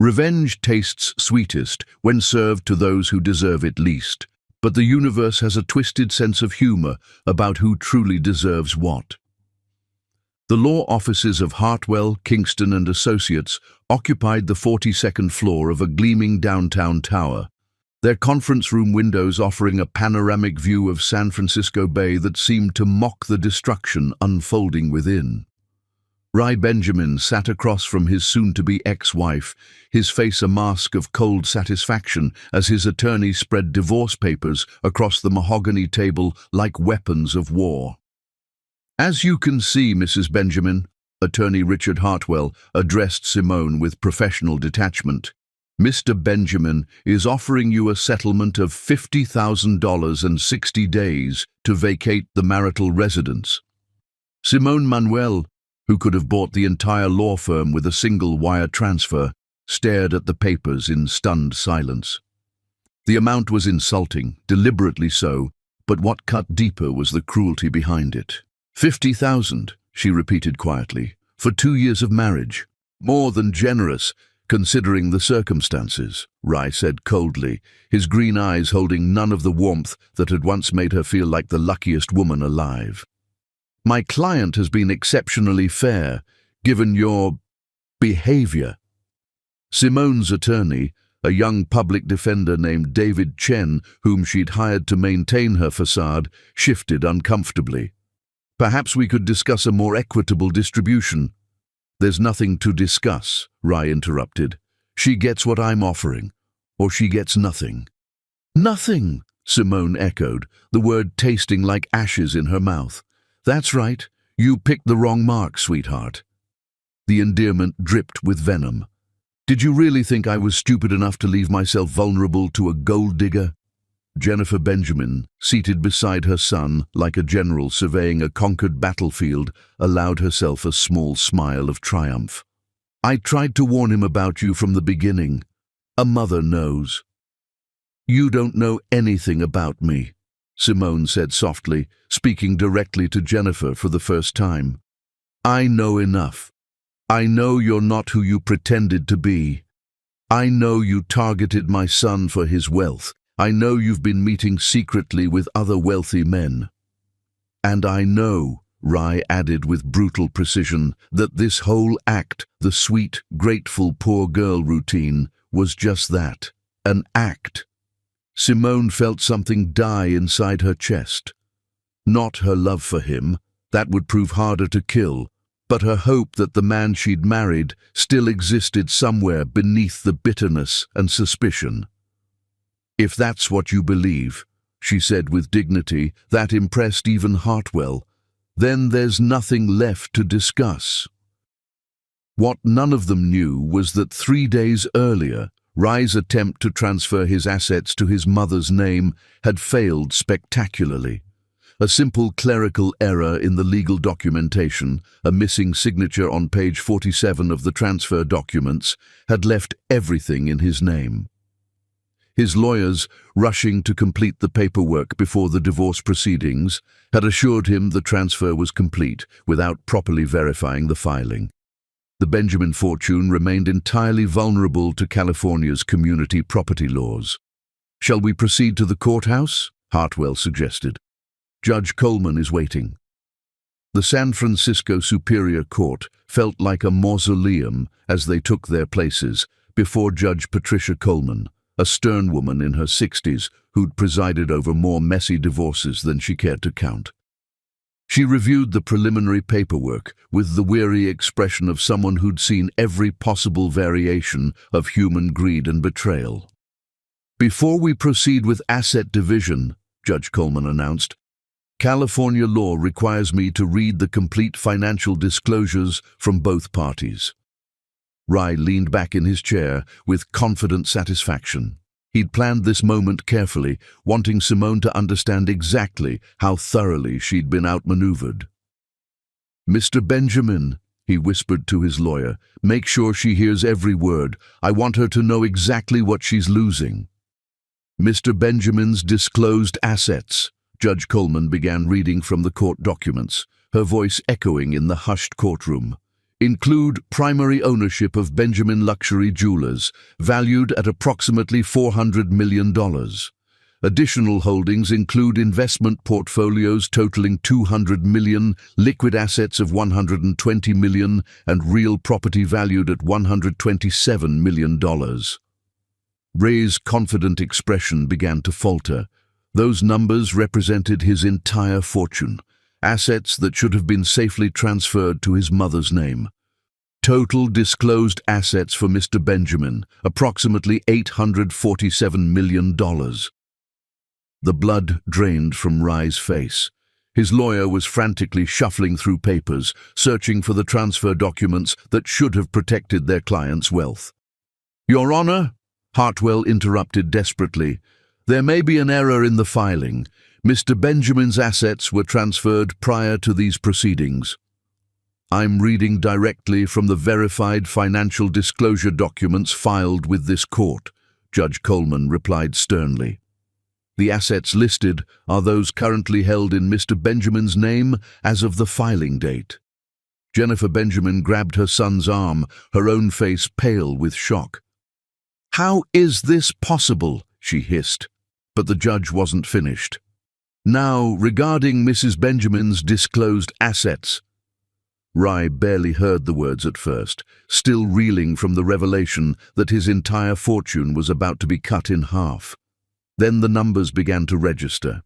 Revenge tastes sweetest when served to those who deserve it least, but the universe has a twisted sense of humor about who truly deserves what. The law offices of Hartwell, Kingston and Associates occupied the 42nd floor of a gleaming downtown tower, their conference room windows offering a panoramic view of San Francisco Bay that seemed to mock the destruction unfolding within. Rai Benjamin sat across from his soon-to-be ex-wife, his face a mask of cold satisfaction as his attorney spread divorce papers across the mahogany table like weapons of war. "As you can see, Mrs. Benjamin," Attorney Richard Hartwell addressed Simone with professional detachment, "Mr. Benjamin is offering you a settlement of $50,000 and 60 days to vacate the marital residence." Simone Manuel, who could have bought the entire law firm with a single wire transfer, stared at the papers in stunned silence. The amount was insulting, deliberately so, but what cut deeper was the cruelty behind it. 50,000, she repeated quietly, for 2 years of marriage. "More than generous, considering the circumstances," Rai said coldly, his green eyes holding none of the warmth that had once made her feel like the luckiest woman alive. "My client has been exceptionally fair, given your behavior. Simone's attorney, a young public defender named David Chen, whom she'd hired to maintain her facade, shifted uncomfortably. Perhaps we could discuss a more equitable distribution. There's nothing to discuss, Rai interrupted. She gets what I'm offering, or she gets nothing. Nothing, Simone echoed, the word tasting like ashes in her mouth. That's right, you picked the wrong mark, sweetheart. The endearment dripped with venom. Did you really think I was stupid enough to leave myself vulnerable to a gold digger? Jennifer Benjamin, seated beside her son like a general surveying a conquered battlefield, allowed herself a small smile of triumph. I tried to warn him about you from the beginning. A mother knows. You don't know anything about me, Simone said softly, speaking directly to Jennifer for the first time. I know enough. I know you're not who you pretended to be. I know you targeted my son for his wealth. I know you've been meeting secretly with other wealthy men. And I know, Rai added with brutal precision, that this whole act, the sweet, grateful poor girl routine, was just that, an act. Simone felt something die inside her chest. Not her love for him, that would prove harder to kill, but her hope that the man she'd married still existed somewhere beneath the bitterness and suspicion. If that's what you believe, she said with dignity that impressed even Hartwell, then there's nothing left to discuss. What none of them knew was that 3 days earlier, Rai's attempt to transfer his assets to his mother's name had failed spectacularly. A simple clerical error in the legal documentation, a missing signature on page 47 of the transfer documents, had left everything in his name. His lawyers, rushing to complete the paperwork before the divorce proceedings, had assured him the transfer was complete without properly verifying the filing. The Benjamin fortune remained entirely vulnerable to California's community property laws. Shall we proceed to the courthouse? Hartwell suggested. Judge Coleman is waiting. The San Francisco Superior Court felt like a mausoleum as they took their places before Judge Patricia Coleman, a stern woman in her 60s who'd presided over more messy divorces than she cared to count. She reviewed the preliminary paperwork with the weary expression of someone who'd seen every possible variation of human greed and betrayal. Before we proceed with asset division, Judge Coleman announced, California law requires me to read the complete financial disclosures from both parties. Rai leaned back in his chair with confident satisfaction. He'd planned this moment carefully, wanting Simone to understand exactly how thoroughly she'd been outmaneuvered. Mr. Benjamin, he whispered to his lawyer, make sure she hears every word. I want her to know exactly what she's losing. Mr. Benjamin's disclosed assets. Judge Coleman began reading from the court documents, her voice echoing in the hushed courtroom. Include primary ownership of Benjamin Luxury Jewelers, valued at approximately $400 million. Additional holdings include investment portfolios totaling $200 million, liquid assets of $120 million, and real property valued at $127 million. Ray's confident expression began to falter. Those numbers represented his entire fortune, assets that should have been safely transferred to his mother's name. Total disclosed assets for Mr. Benjamin, approximately $847 million. The blood drained from Rai's face. His lawyer was frantically shuffling through papers, searching for the transfer documents that should have protected their client's wealth. Your Honor, Hartwell interrupted desperately, there may be an error in the filing. Mr. Benjamin's assets were transferred prior to these proceedings. I'm reading directly from the verified financial disclosure documents filed with this court, Judge Coleman replied sternly. The assets listed are those currently held in Mr. Benjamin's name as of the filing date. Jennifer Benjamin grabbed her son's arm, her own face pale with shock. How is this possible? She hissed. But the judge wasn't finished. Now, regarding Mrs. Benjamin's disclosed assets. Rai barely heard the words at first, still reeling from the revelation that his entire fortune was about to be cut in half. Then the numbers began to register.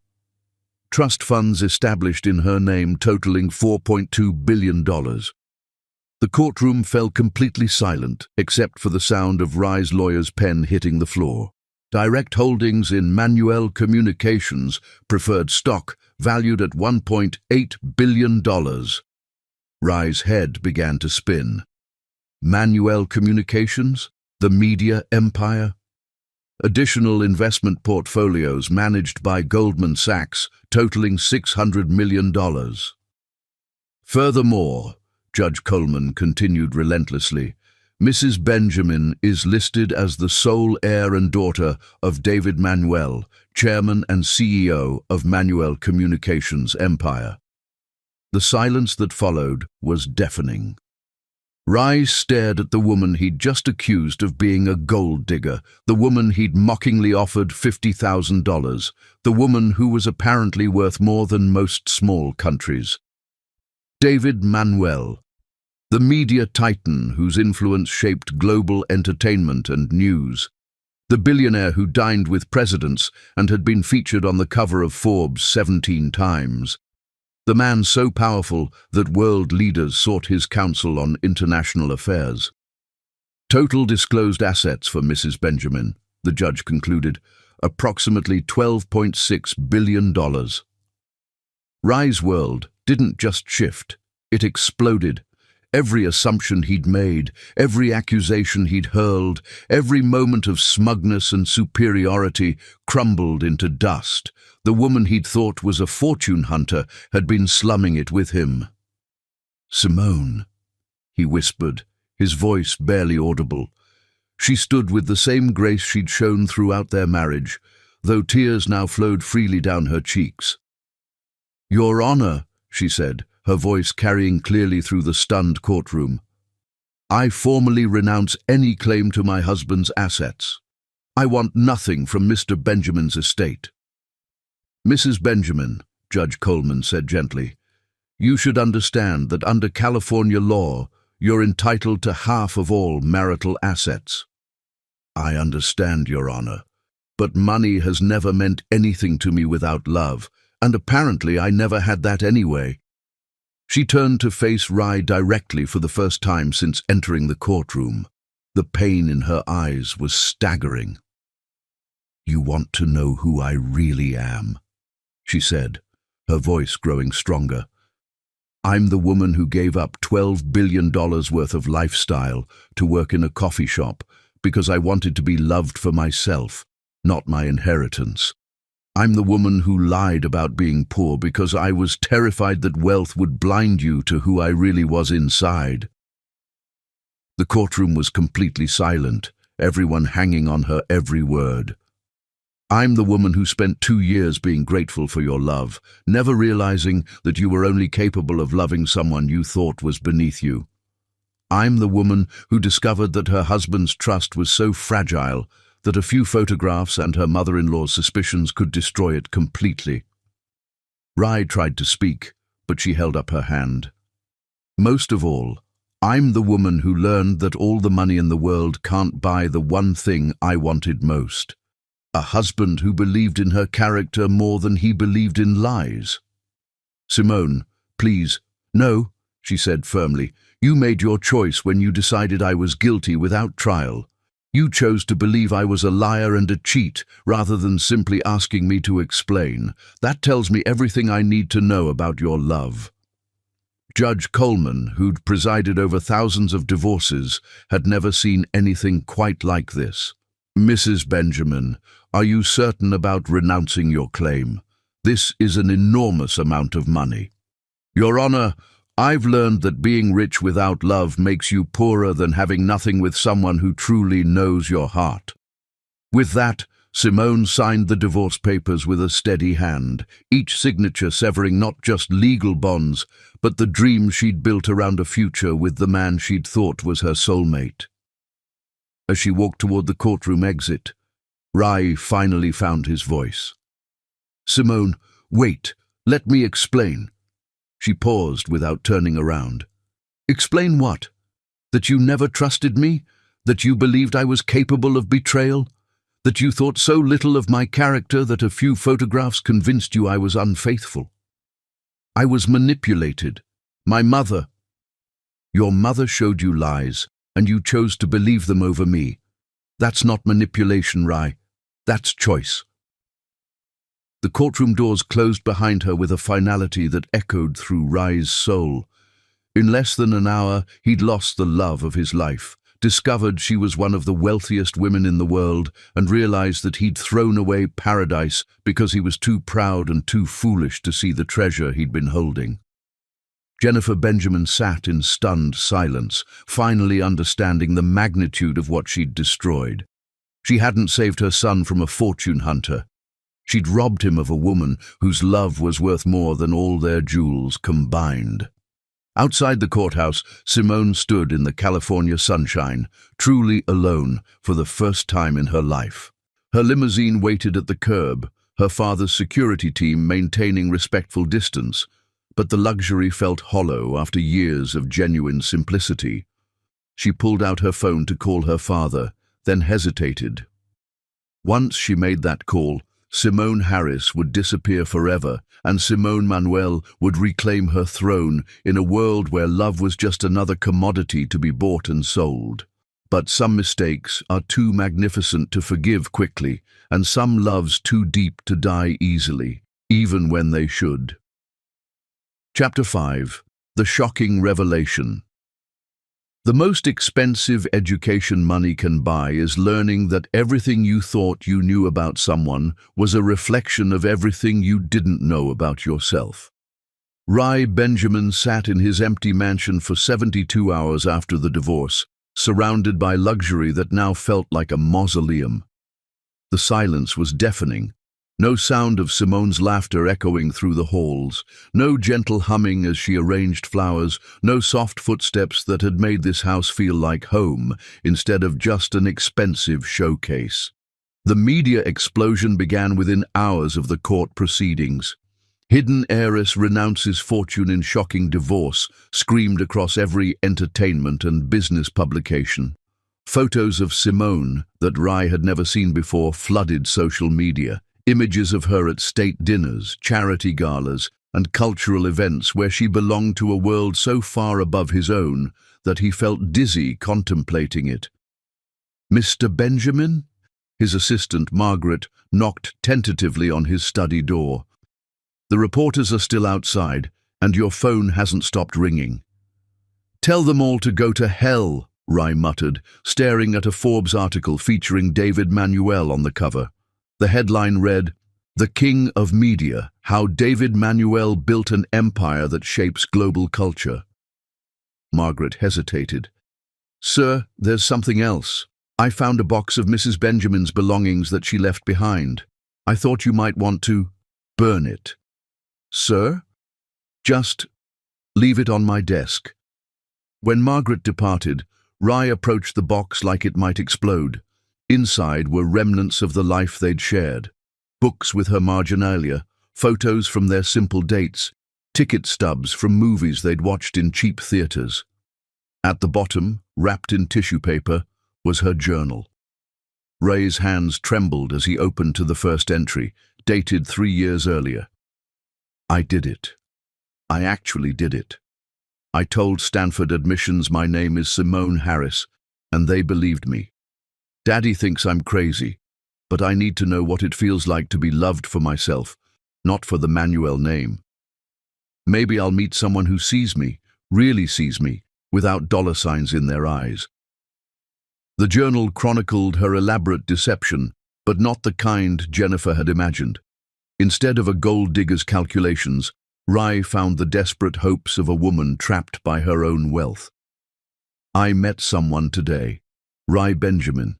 Trust funds established in her name totaling $4.2 billion. The courtroom fell completely silent, except for the sound of Rai's lawyer's pen hitting the floor. Direct holdings in Manuel Communications, preferred stock, valued at $1.8 billion. Rai's head began to spin. Manuel Communications? The media empire? Additional investment portfolios managed by Goldman Sachs, totaling $600 million. Furthermore, Judge Coleman continued relentlessly, Mrs. Benjamin is listed as the sole heir and daughter of David Manuel, chairman and CEO of Manuel Communications Empire. The silence that followed was deafening. Rai stared at the woman he'd just accused of being a gold digger, the woman he'd mockingly offered $50,000, the woman who was apparently worth more than most small countries. David Manuel, the media titan whose influence shaped global entertainment and news. The billionaire who dined with presidents and had been featured on the cover of Forbes 17 times. The man so powerful that world leaders sought his counsel on international affairs. Total disclosed assets for Mrs. Benjamin, the judge concluded, approximately $12.6 billion. Rai's world didn't just shift, it exploded. Every assumption he'd made, every accusation he'd hurled, every moment of smugness and superiority crumbled into dust. The woman he'd thought was a fortune hunter had been slumming it with him. "Simone," he whispered, his voice barely audible. She stood with the same grace she'd shown throughout their marriage, though tears now flowed freely down her cheeks. "Your Honor," she said, her voice carrying clearly through the stunned courtroom. "I formally renounce any claim to my husband's assets. I want nothing from Mr. Benjamin's estate." "Mrs. Benjamin," Judge Coleman said gently, "you should understand that under California law, you're entitled to half of all marital assets." "I understand, Your Honor, but money has never meant anything to me without love, and apparently I never had that anyway." She turned to face Rai directly for the first time since entering the courtroom. The pain in her eyes was staggering. "You want to know who I really am," she said, her voice growing stronger. "I'm the woman who gave up $12 billion worth of lifestyle to work in a coffee shop because I wanted to be loved for myself, not my inheritance. I'm the woman who lied about being poor because I was terrified that wealth would blind you to who I really was inside." The courtroom was completely silent, everyone hanging on her every word. "I'm the woman who spent 2 years being grateful for your love, never realizing that you were only capable of loving someone you thought was beneath you. I'm the woman who discovered that her husband's trust was so fragile that a few photographs and her mother-in-law's suspicions could destroy it completely." Rai tried to speak, but she held up her hand. "Most of all, I'm the woman who learned that all the money in the world can't buy the one thing I wanted most. A husband who believed in her character more than he believed in lies." "Simone, please." "No," she said firmly. "You made your choice when you decided I was guilty without trial. You chose to believe I was a liar and a cheat, rather than simply asking me to explain. That tells me everything I need to know about your love." Judge Coleman, who'd presided over thousands of divorces, had never seen anything quite like this. "Mrs. Benjamin, are you certain about renouncing your claim? This is an enormous amount of money." "Your Honor, I've learned that being rich without love makes you poorer than having nothing with someone who truly knows your heart." With that, Simone signed the divorce papers with a steady hand, each signature severing not just legal bonds, but the dream she'd built around a future with the man she'd thought was her soulmate. As she walked toward the courtroom exit, Rai finally found his voice. "Simone, wait, let me explain." She paused without turning around. Explain what? That you never trusted me? That you believed I was capable of betrayal? That you thought so little of my character that a few photographs convinced you I was unfaithful? I was manipulated. My mother. Your mother showed you lies, and you chose to believe them over me. That's not manipulation, Rai. That's choice. The courtroom doors closed behind her with a finality that echoed through Rai's soul. In less than an hour, he'd lost the love of his life, discovered she was one of the wealthiest women in the world, and realized that he'd thrown away paradise because he was too proud and too foolish to see the treasure he'd been holding. Jennifer Benjamin sat in stunned silence, finally understanding the magnitude of what she'd destroyed. She hadn't saved her son from a fortune hunter. She'd robbed him of a woman whose love was worth more than all their jewels combined. Outside the courthouse, Simone stood in the California sunshine, truly alone for the first time in her life. Her limousine waited at the curb, her father's security team maintaining respectful distance, but the luxury felt hollow after years of genuine simplicity. She pulled out her phone to call her father, then hesitated. Once she made that call, Simone Harris would disappear forever, and Simone Manuel would reclaim her throne in a world where love was just another commodity to be bought and sold. But some mistakes are too magnificent to forgive quickly, and some loves too deep to die easily, even when they should. Chapter 5. The Shocking Revelation. The most expensive education money can buy is learning that everything you thought you knew about someone was a reflection of everything you didn't know about yourself. Rai Benjamin sat in his empty mansion for 72 hours after the divorce, surrounded by luxury that now felt like a mausoleum. The silence was deafening. No sound of Simone's laughter echoing through the halls, no gentle humming as she arranged flowers, no soft footsteps that had made this house feel like home instead of just an expensive showcase. The media explosion began within hours of the court proceedings. Hidden heiress renounces fortune in shocking divorce screamed across every entertainment and business publication. Photos of Simone that Rai had never seen before flooded social media. Images of her at state dinners, charity galas, and cultural events where she belonged to a world so far above his own that he felt dizzy contemplating it. "Mr. Benjamin?" His assistant, Margaret, knocked tentatively on his study door. "The reporters are still outside, and your phone hasn't stopped ringing." "Tell them all to go to hell," Rai muttered, staring at a Forbes article featuring David Manuel on the cover. The headline read, "The King of Media, How David Manuel Built an Empire That Shapes Global Culture." Margaret hesitated. "Sir, there's something else. I found a box of Mrs. Benjamin's belongings that she left behind. I thought you might want to burn it." "Sir?" "Just leave it on my desk." When Margaret departed, Rai approached the box like it might explode. Inside were remnants of the life they'd shared. Books with her marginalia, photos from their simple dates, ticket stubs from movies they'd watched in cheap theaters. At the bottom, wrapped in tissue paper, was her journal. Rai's hands trembled as he opened to the first entry, dated 3 years earlier. "I did it. I actually did it. I told Stanford admissions my name is Simone Harris, and they believed me. Daddy thinks I'm crazy, but I need to know what it feels like to be loved for myself, not for the Manuel name. Maybe I'll meet someone who sees me, really sees me, without dollar signs in their eyes." The journal chronicled her elaborate deception, but not the kind Jennifer had imagined. Instead of a gold digger's calculations, Rai found the desperate hopes of a woman trapped by her own wealth. "I met someone today, Rai Benjamin.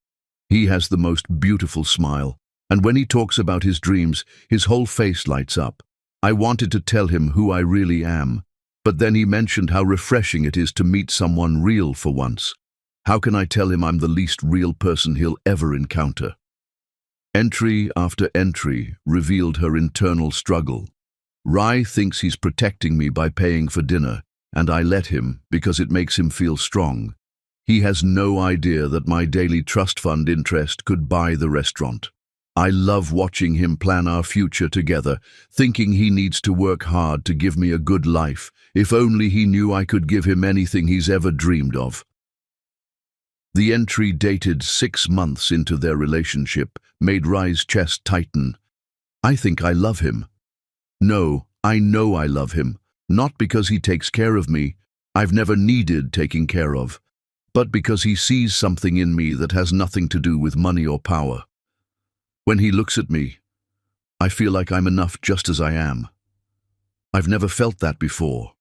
He has the most beautiful smile, and when he talks about his dreams, his whole face lights up. I wanted to tell him who I really am, but then he mentioned how refreshing it is to meet someone real for once. How can I tell him I'm the least real person he'll ever encounter?" Entry after entry revealed her internal struggle. "Rai thinks he's protecting me by paying for dinner, and I let him because it makes him feel strong. He has no idea that my daily trust fund interest could buy the restaurant. I love watching him plan our future together, thinking he needs to work hard to give me a good life. If only he knew I could give him anything he's ever dreamed of. The entry, dated 6 months into their relationship, made Rai's chest tighten. I think I love him. No, I know I love him. Not because he takes care of me. I've never needed taking care of. But because he sees something in me that has nothing to do with money or power. When he looks at me, I feel like I'm enough just as I am. I've never felt that before.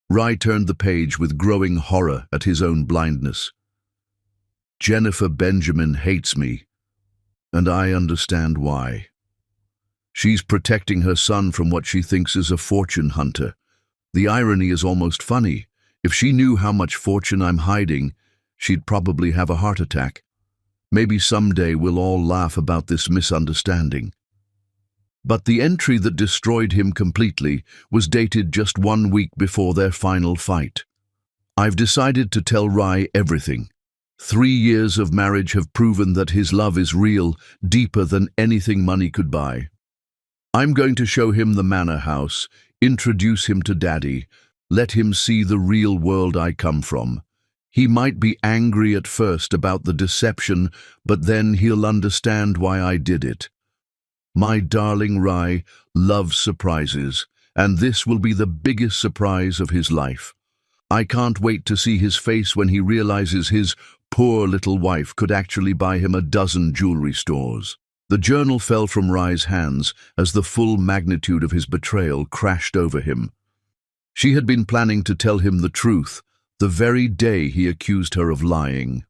Rai turned the page with growing horror at his own blindness. Jennifer Benjamin hates me, and I understand why. She's protecting her son from what she thinks is a fortune hunter. The irony is almost funny. If she knew how much fortune I'm hiding, she'd probably have a heart attack. Maybe someday we'll all laugh about this misunderstanding. But the entry that destroyed him completely was dated just 1 week before their final fight. I've decided to tell Rai everything. 3 years of marriage have proven that his love is real, deeper than anything money could buy. I'm going to show him the manor house, introduce him to Daddy, let him see the real world I come from. He might be angry at first about the deception, but then he'll understand why I did it. My darling Rai loves surprises, and this will be the biggest surprise of his life. I can't wait to see his face when he realizes his poor little wife could actually buy him a dozen jewelry stores. The journal fell from Rai's hands as the full magnitude of his betrayal crashed over him. She had been planning to tell him the truth the very day he accused her of lying.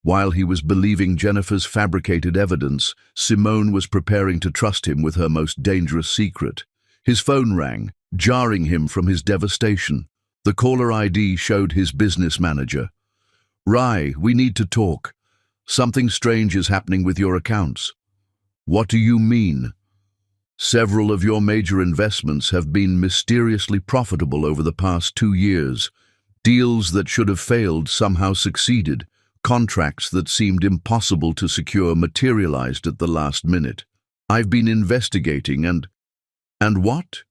While he was believing Jennifer's fabricated evidence, Simone was preparing to trust him with her most dangerous secret. His phone rang, jarring him from his devastation. The caller ID showed his business manager. "Rai, we need to talk. Something strange is happening with your accounts." "What do you mean?" "Several of your major investments have been mysteriously profitable over the past 2 years. Deals that should have failed somehow succeeded. Contracts that seemed impossible to secure materialized at the last minute. I've been investigating and what?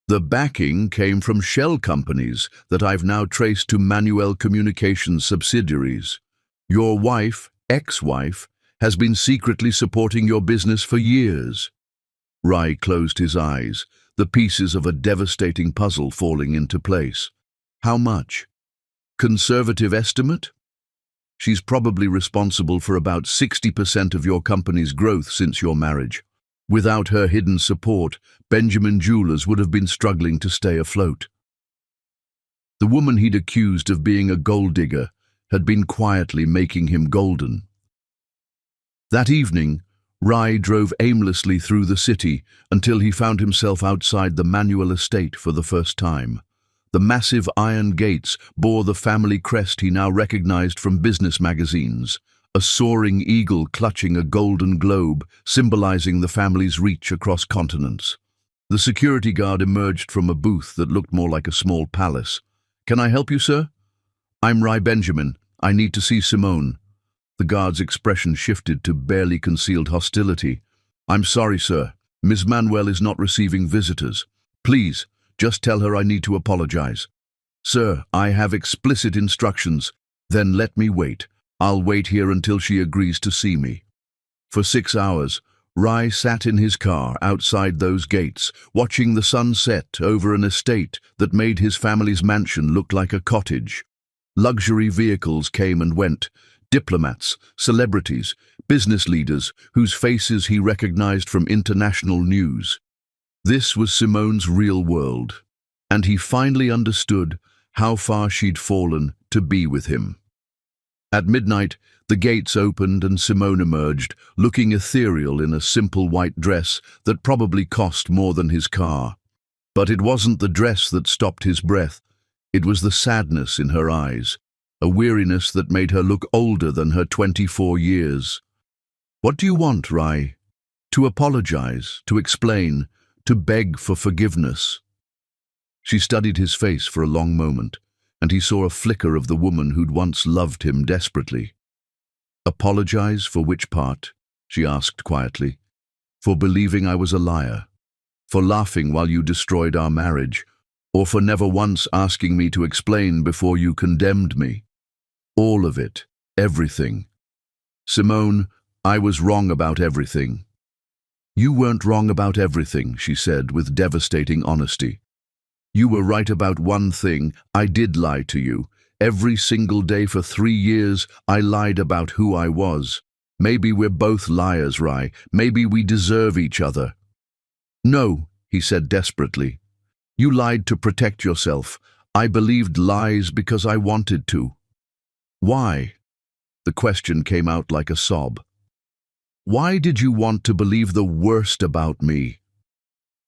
The backing came from shell companies that I've now traced to Manuel Communications subsidiaries. Your wife, ex-wife, has been secretly supporting your business for years." Rai closed his eyes, the pieces of a devastating puzzle falling into place. "How much?" "Conservative estimate? She's probably responsible for about 60% of your company's growth since your marriage. Without her hidden support, Benjamin Jewelers would have been struggling to stay afloat." The woman he'd accused of being a gold digger had been quietly making him golden. That evening, Rai drove aimlessly through the city until he found himself outside the Manuel estate for the first time. The massive iron gates bore the family crest he now recognized from business magazines, a soaring eagle clutching a golden globe symbolizing the family's reach across continents. The security guard emerged from a booth that looked more like a small palace. "Can I help you, sir?" "I'm Rai Benjamin. I need to see Simone." The guard's expression shifted to barely concealed hostility. "I'm sorry, sir. Ms. Manuel is not receiving visitors. Please, just tell her I need to apologize." "Sir, I have explicit instructions." "Then let me wait. I'll wait here until she agrees to see me." For 6 hours, Rai sat in his car outside those gates, watching the sun set over an estate that made his family's mansion look like a cottage. Luxury vehicles came and went. Diplomats, celebrities, business leaders whose faces he recognized from international news. This was Simone's real world, and he finally understood how far she'd fallen to be with him. At midnight, the gates opened and Simone emerged, looking ethereal in a simple white dress that probably cost more than his car. But it wasn't the dress that stopped his breath. It was the sadness in her eyes, a weariness that made her look older than her 24 years. "What do you want, Rai?" "To apologize, to explain, to beg for forgiveness." She studied his face for a long moment, and he saw a flicker of the woman who'd once loved him desperately. "Apologize for which part?" she asked quietly. "For believing I was a liar? For laughing while you destroyed our marriage? Or for never once asking me to explain before you condemned me?" "All of it. Everything. Simone, I was wrong about everything." "You weren't wrong about everything," she said with devastating honesty. "You were right about one thing. I did lie to you. Every single day for 3 years, I lied about who I was. Maybe we're both liars, Rai. Maybe we deserve each other." "No," he said desperately. "You lied to protect yourself. I believed lies because I wanted to." "Why?" The question came out like a sob. "Why did you want to believe the worst about me?"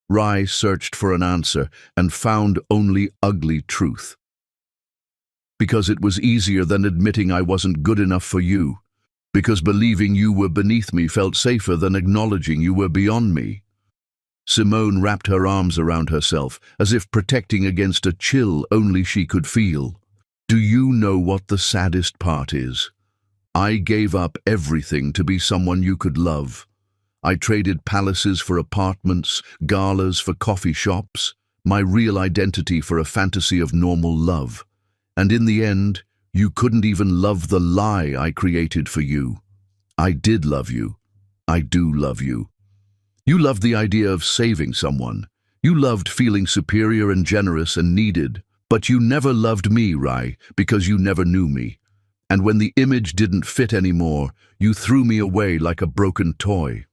Rai searched for an answer and found only ugly truth. "Because it was easier than admitting I wasn't good enough for you. Because believing you were beneath me felt safer than acknowledging you were beyond me." Simone wrapped her arms around herself, as if protecting against a chill only she could feel. "Do you know what the saddest part is? I gave up everything to be someone you could love. I traded palaces for apartments, galas for coffee shops, my real identity for a fantasy of normal love. And in the end, you couldn't even love the lie I created for you. I did love you. I do love you. You loved the idea of saving someone. You loved feeling superior and generous and needed. But you never loved me, Rai, because you never knew me. And when the image didn't fit anymore, you threw me away like a broken toy."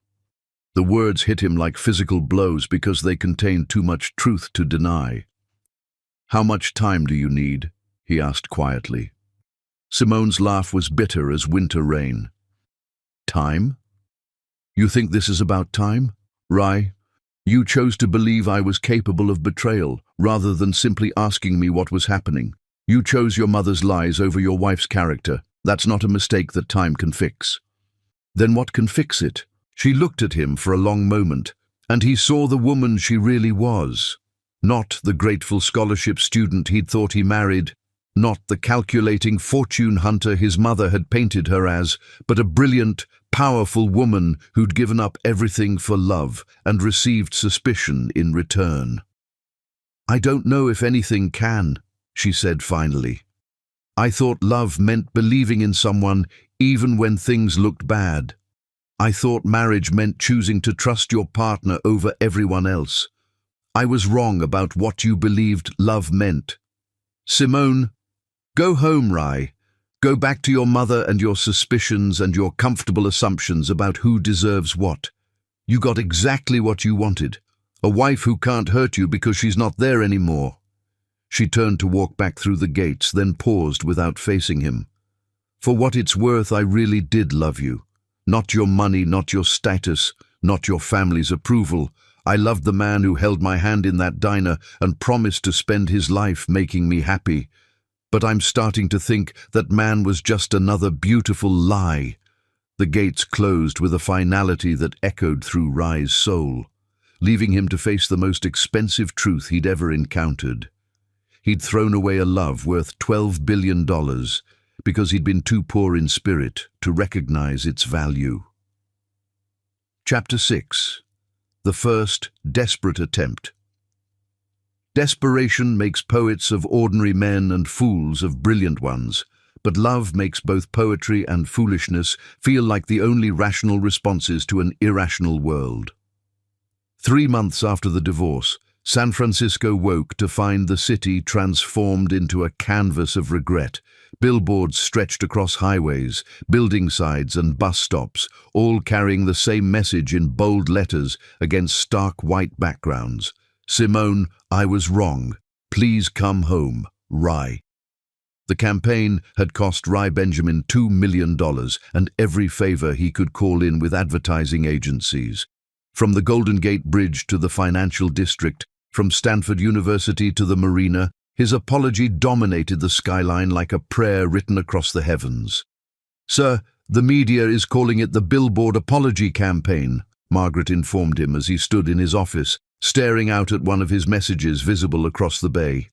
The words hit him like physical blows because they contained too much truth to deny. "How much time do you need?" he asked quietly. Simone's laugh was bitter as winter rain. "Time? You think this is about time? Rai, you chose to believe I was capable of betrayal, rather than simply asking me what was happening. You chose your mother's lies over your wife's character. That's not a mistake that time can fix." "Then what can fix it?" She looked at him for a long moment, and he saw the woman she really was. Not the grateful scholarship student he'd thought he married, not the calculating fortune hunter his mother had painted her as, but a brilliant, powerful woman who'd given up everything for love and received suspicion in return. "I don't know if anything can," she said finally. "I thought love meant believing in someone even when things looked bad. I thought marriage meant choosing to trust your partner over everyone else. I was wrong about what you believed love meant. Simone, go home, Rai. Go back to your mother and your suspicions and your comfortable assumptions about who deserves what. You got exactly what you wanted, a wife who can't hurt you because she's not there anymore." She turned to walk back through the gates, then paused without facing him. "For what it's worth, I really did love you. Not your money, not your status, not your family's approval. I loved the man who held my hand in that diner and promised to spend his life making me happy. But I'm starting to think that man was just another beautiful lie." The gates closed with a finality that echoed through Rai's soul, leaving him to face the most expensive truth he'd ever encountered. He'd thrown away a love worth $12 billion because he'd been too poor in spirit to recognize its value. Chapter 6. The First Desperate Attempt. Desperation makes poets of ordinary men and fools of brilliant ones, but love makes both poetry and foolishness feel like the only rational responses to an irrational world. 3 months after the divorce, San Francisco woke to find the city transformed into a canvas of regret. Billboards stretched across highways, building sides and bus stops, all carrying the same message in bold letters against stark white backgrounds. "Simone, I was wrong. Please come home. Rai." The campaign had cost Rai Benjamin $2 million and every favor he could call in with advertising agencies. From the Golden Gate Bridge to the financial district, from Stanford University to the marina, his apology dominated the skyline like a prayer written across the heavens. "Sir, the media is calling it the Billboard Apology Campaign," Margaret informed him as he stood in his office, staring out at one of his messages visible across the bay.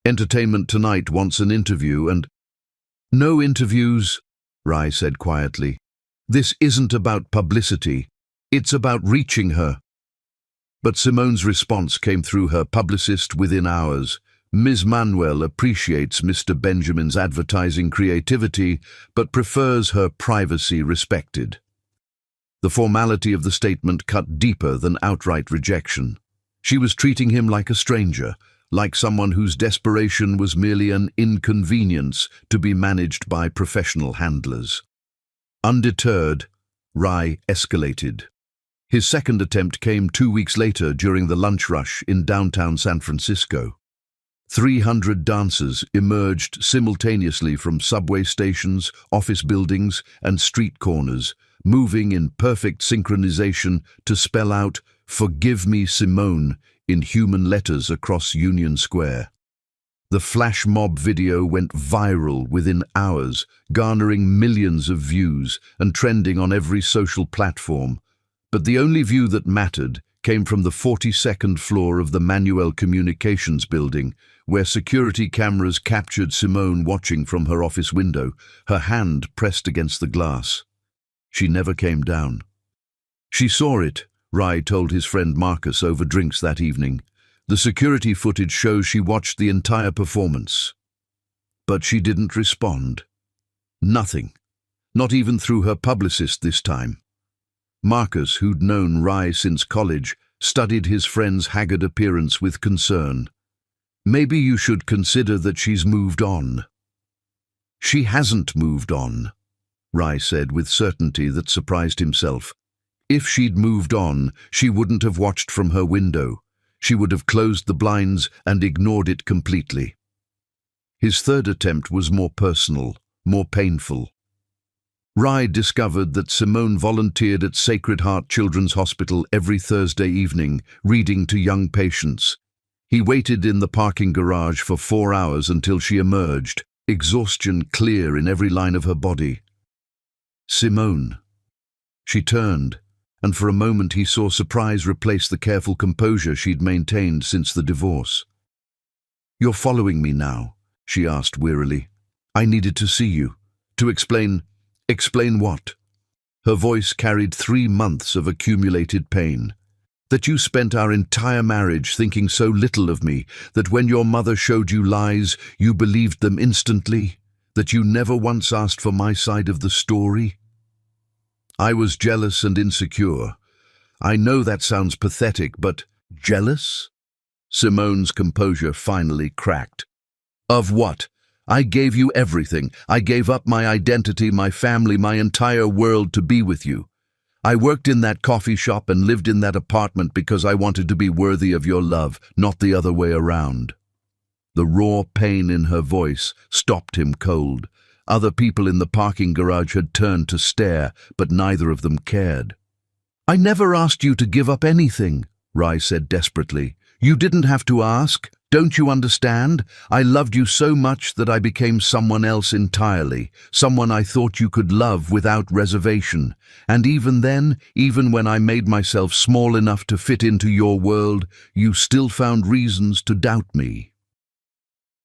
Entertainment Tonight wants an interview and... No interviews, Rai said quietly. This isn't about publicity. It's about reaching her. But Simone's response came through her publicist within hours. Ms. Manuel appreciates Mr. Benjamin's advertising creativity, but prefers her privacy respected. The formality of the statement cut deeper than outright rejection. She was treating him like a stranger, like someone whose desperation was merely an inconvenience to be managed by professional handlers. Undeterred, Rai escalated. His second attempt came 2 weeks later during the lunch rush in downtown San Francisco. 300 dancers emerged simultaneously from subway stations, office buildings, and street corners, moving in perfect synchronization to spell out, "Forgive me, Simone," in human letters across Union Square. The flash mob video went viral within hours, garnering millions of views and trending on every social platform. But the only view that mattered came from the 42nd floor of the Manuel Communications building, where security cameras captured Simone watching from her office window, her hand pressed against the glass. She never came down. She saw it, Rai told his friend Marcus over drinks that evening. The security footage shows she watched the entire performance. But she didn't respond. Nothing. Not even through her publicist this time. Marcus, who'd known Rai since college, studied his friend's haggard appearance with concern. Maybe you should consider that she's moved on. She hasn't moved on, Rai said with certainty that surprised himself. If she'd moved on, she wouldn't have watched from her window. She would have closed the blinds and ignored it completely. His third attempt was more personal, more painful. Rai discovered that Simone volunteered at Sacred Heart Children's Hospital every Thursday evening, reading to young patients. He waited in the parking garage for 4 hours until she emerged, exhaustion clear in every line of her body. Simone. She turned, and for a moment he saw surprise replace the careful composure she'd maintained since the divorce. "You're following me now?" she asked wearily. "I needed to see you. To explain..." "Explain what?" Her voice carried 3 months of accumulated pain. "That you spent our entire marriage thinking so little of me, that when your mother showed you lies, you believed them instantly, that you never once asked for my side of the story. I was jealous and insecure. I know that sounds pathetic, but jealous?" Simone's composure finally cracked. "Of what? I gave you everything. I gave up my identity, my family, my entire world to be with you. I worked in that coffee shop and lived in that apartment because I wanted to be worthy of your love, not the other way around." The raw pain in her voice stopped him cold. Other people in the parking garage had turned to stare, but neither of them cared. "I never asked you to give up anything," Rai said desperately. "You didn't have to ask. Don't you understand? I loved you so much that I became someone else entirely, someone I thought you could love without reservation. And even then, even when I made myself small enough to fit into your world, you still found reasons to doubt me."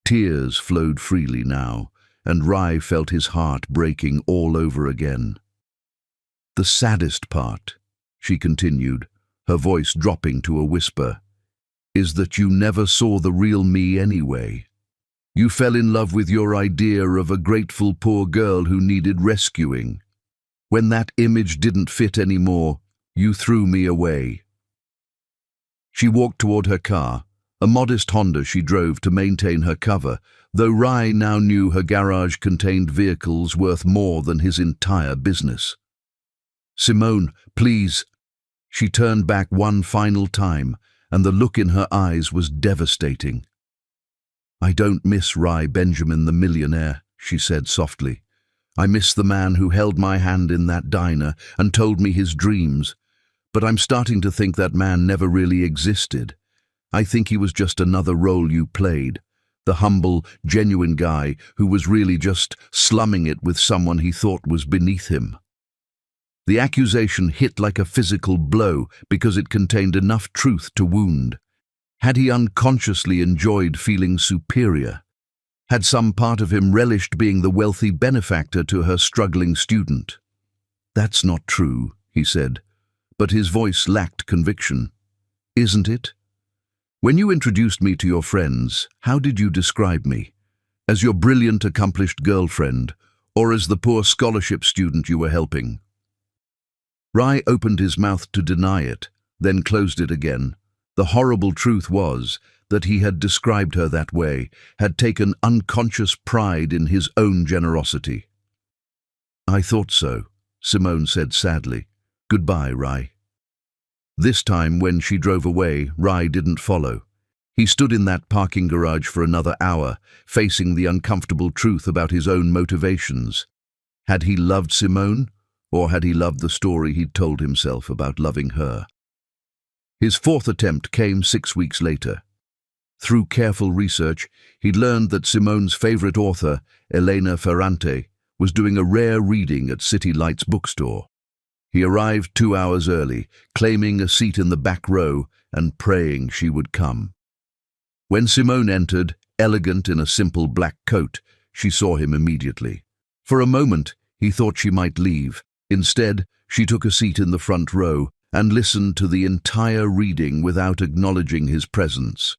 Tears flowed freely now, and Rai felt his heart breaking all over again. "The saddest part," she continued, her voice dropping to a whisper, "is that you never saw the real me anyway. You fell in love with your idea of a grateful poor girl who needed rescuing. When that image didn't fit anymore, you threw me away." She walked toward her car, a modest Honda she drove to maintain her cover, though Rai now knew her garage contained vehicles worth more than his entire business. "Simone, please." She turned back one final time, and the look in her eyes was devastating. "I don't miss Rai Benjamin the millionaire," she said softly. "I miss the man who held my hand in that diner and told me his dreams, but I'm starting to think that man never really existed. I think he was just another role you played, the humble, genuine guy who was really just slumming it with someone he thought was beneath him." The accusation hit like a physical blow because it contained enough truth to wound. Had he unconsciously enjoyed feeling superior? Had some part of him relished being the wealthy benefactor to her struggling student? "That's not true," he said, but his voice lacked conviction. "Isn't it? When you introduced me to your friends, how did you describe me? As your brilliant, accomplished girlfriend, or as the poor scholarship student you were helping?" Rai opened his mouth to deny it, then closed it again. The horrible truth was that he had described her that way, had taken unconscious pride in his own generosity. "I thought so," Simone said sadly. "Goodbye, Rai." This time, when she drove away, Rai didn't follow. He stood in that parking garage for another hour, facing the uncomfortable truth about his own motivations. Had he loved Simone, or had he loved the story he'd told himself about loving her? His fourth attempt came 6 weeks later. Through careful research, he'd learned that Simone's favorite author, Elena Ferrante, was doing a rare reading at City Lights bookstore. He arrived 2 hours early, claiming a seat in the back row and praying she would come. When Simone entered, elegant in a simple black coat, she saw him immediately. For a moment, he thought she might leave. Instead, she took a seat in the front row and listened to the entire reading without acknowledging his presence.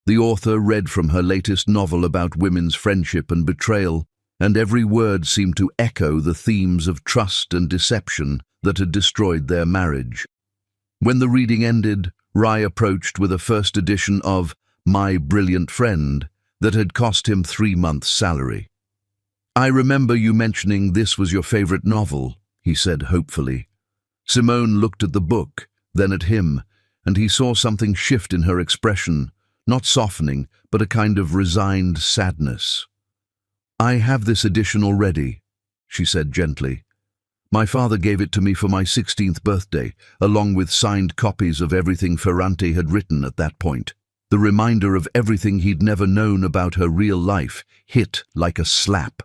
The author read from her latest novel about women's friendship and betrayal, and every word seemed to echo the themes of trust and deception that had destroyed their marriage. When the reading ended, Rai approached with a first edition of My Brilliant Friend that had cost him 3 months' salary. "I remember you mentioning this was your favorite novel," he said hopefully. Simone looked at the book, then at him, and he saw something shift in her expression, not softening, but a kind of resigned sadness. "I have this edition already," she said gently. "My father gave it to me for my 16th birthday, along with signed copies of everything Ferrante had written at that point." The reminder of everything he'd never known about her real life hit like a slap.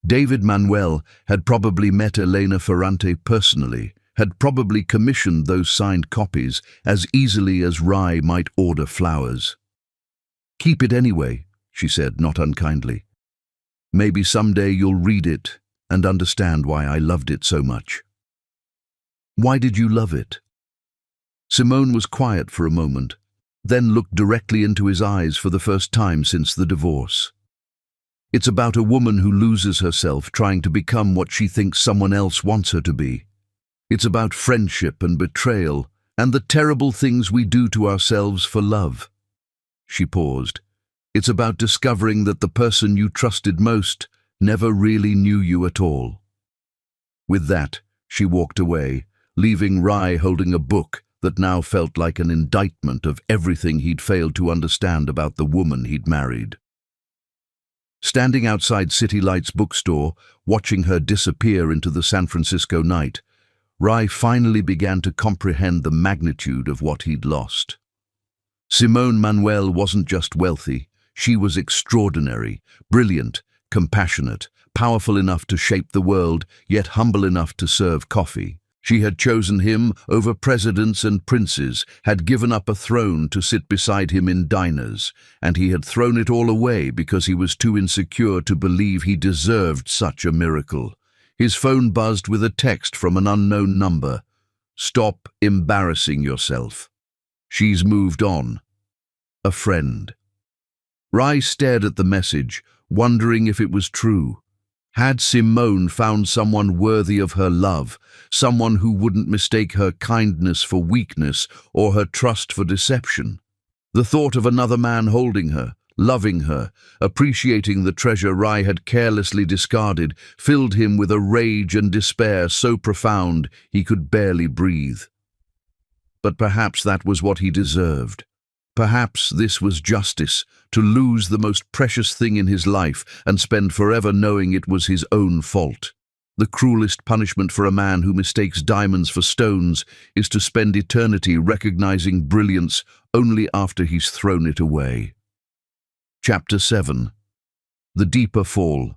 David Manuel had probably met Elena Ferrante personally, had probably commissioned those signed copies as easily as Rai might order flowers. "Keep it anyway," she said, not unkindly. "Maybe someday you'll read it and understand why I loved it so much." "Why did you love it?" Simone was quiet for a moment, then looked directly into his eyes for the first time since the divorce. "It's about a woman who loses herself trying to become what she thinks someone else wants her to be. It's about friendship and betrayal and the terrible things we do to ourselves for love." She paused. "It's about discovering that the person you trusted most never really knew you at all." With that, she walked away, leaving Rai holding a book that now felt like an indictment of everything he'd failed to understand about the woman he'd married. Standing outside City Lights bookstore, watching her disappear into the San Francisco night, Rai finally began to comprehend the magnitude of what he'd lost. Simone Manuel wasn't just wealthy, she was extraordinary, brilliant, compassionate, powerful enough to shape the world, yet humble enough to serve coffee. She had chosen him over presidents and princes, had given up a throne to sit beside him in diners, and he had thrown it all away because he was too insecure to believe he deserved such a miracle. His phone buzzed with a text from an unknown number. "Stop embarrassing yourself. She's moved on. A friend." Rai stared at the message, wondering if it was true. Had Simone found someone worthy of her love, someone who wouldn't mistake her kindness for weakness or her trust for deception? The thought of another man holding her, loving her, appreciating the treasure Rai had carelessly discarded, filled him with a rage and despair so profound he could barely breathe. But perhaps that was what he deserved. Perhaps this was justice, to lose the most precious thing in his life and spend forever knowing it was his own fault. The cruelest punishment for a man who mistakes diamonds for stones is to spend eternity recognizing brilliance only after he's thrown it away. Chapter 7. The Deeper Fall.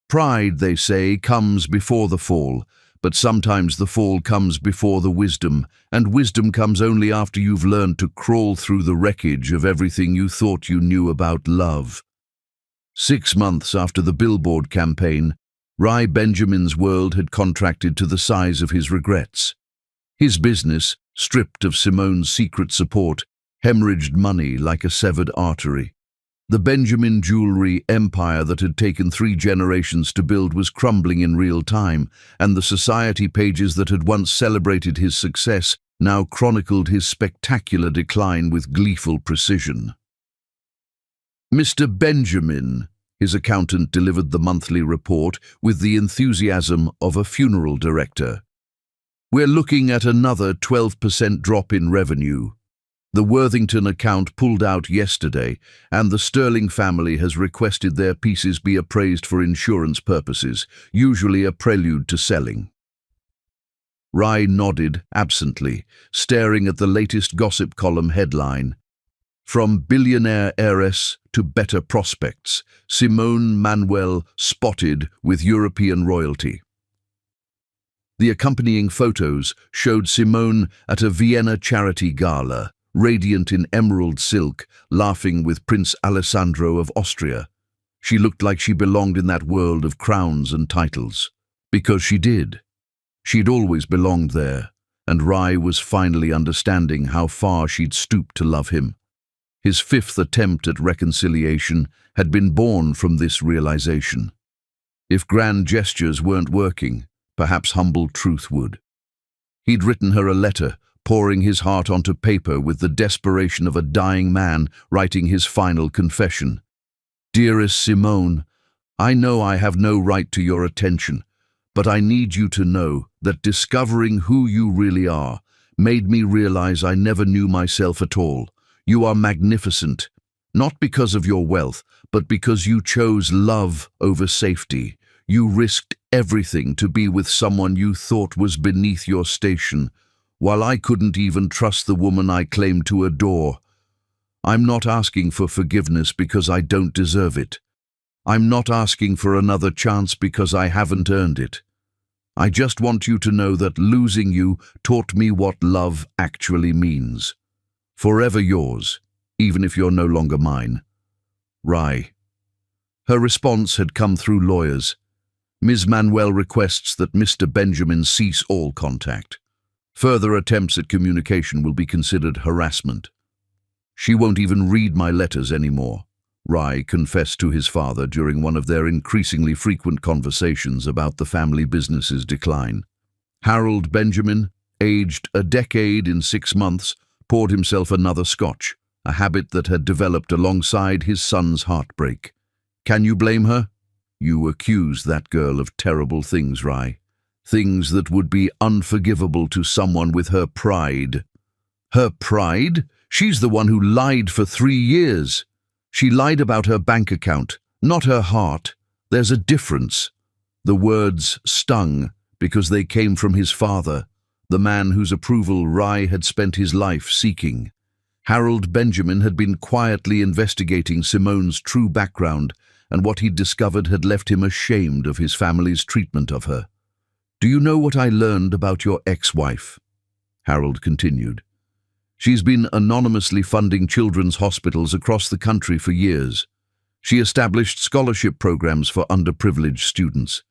Pride, they say, comes before the fall, But sometimes the fall comes before the wisdom, and wisdom comes only after you've learned to crawl through the wreckage of everything you thought you knew about love. 6 months after the billboard campaign, Rai Benjamin's world had contracted to the size of his regrets. His business, stripped of Simone's secret support, hemorrhaged money like a severed artery. The Benjamin jewelry empire that had taken 3 generations to build was crumbling in real time, and the society pages that had once celebrated his success now chronicled his spectacular decline with gleeful precision. "Mr. Benjamin," his accountant delivered the monthly report with the enthusiasm of a funeral director. "We're looking at another 12% drop in revenue. The Worthington account pulled out yesterday, and the Sterling family has requested their pieces be appraised for insurance purposes, usually a prelude to selling." Rai nodded absently, staring at the latest gossip column headline. "From billionaire heiress to better prospects, Simone Manuel spotted with European royalty." The accompanying photos showed Simone at a Vienna charity gala, radiant in emerald silk, laughing with Prince Alessandro of Austria. She looked like she belonged in that world of crowns and titles. Because she did. She'd always belonged there, and Rai was finally understanding how far she'd stooped to love him. His 5th attempt at reconciliation had been born from this realization. If grand gestures weren't working, perhaps humble truth would. He'd written her a letter, pouring his heart onto paper with the desperation of a dying man writing his final confession. "Dearest Simone, I know I have no right to your attention, but I need you to know that discovering who you really are made me realize I never knew myself at all. You are magnificent, not because of your wealth, but because you chose love over safety. You risked everything to be with someone you thought was beneath your station, while I couldn't even trust the woman I claimed to adore. I'm not asking for forgiveness because I don't deserve it. I'm not asking for another chance because I haven't earned it. I just want you to know that losing you taught me what love actually means. Forever yours, even if you're no longer mine. Rai." Her response had come through lawyers. "Ms. Manuel requests that Mr. Benjamin cease all contact. Further attempts at communication will be considered harassment." "She won't even read my letters anymore," Rai confessed to his father during one of their increasingly frequent conversations about the family business's decline. Harold Benjamin, aged a decade in 6 months, poured himself another scotch, a habit that had developed alongside his son's heartbreak. "Can you blame her? You accuse that girl of terrible things, Rai. Things that would be unforgivable to someone with her pride." "Her pride? She's the one who lied for 3 years. She lied about her bank account, not her heart. There's a difference." The words stung because they came from his father, the man whose approval Rai had spent his life seeking. Harold Benjamin had been quietly investigating Simone's true background, and what he'd discovered had left him ashamed of his family's treatment of her. "Do you know what I learned about your ex-wife?" Harold continued. "She's been anonymously funding children's hospitals across the country for years. She established scholarship programs for underprivileged students.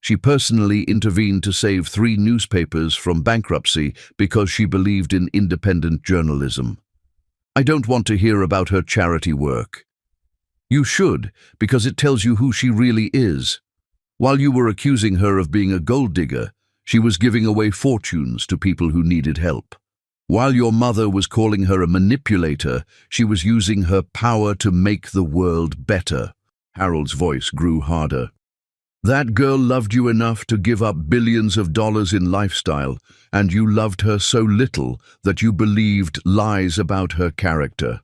She personally intervened to save 3 newspapers from bankruptcy because she believed in independent journalism. I don't want to hear about her charity work. You should, because it tells you who she really is. While you were accusing her of being a gold digger, she was giving away fortunes to people who needed help. While your mother was calling her a manipulator, she was using her power to make the world better." Harold's voice grew harder. "That girl loved you enough to give up billions of dollars in lifestyle, and you loved her so little that you believed lies about her character."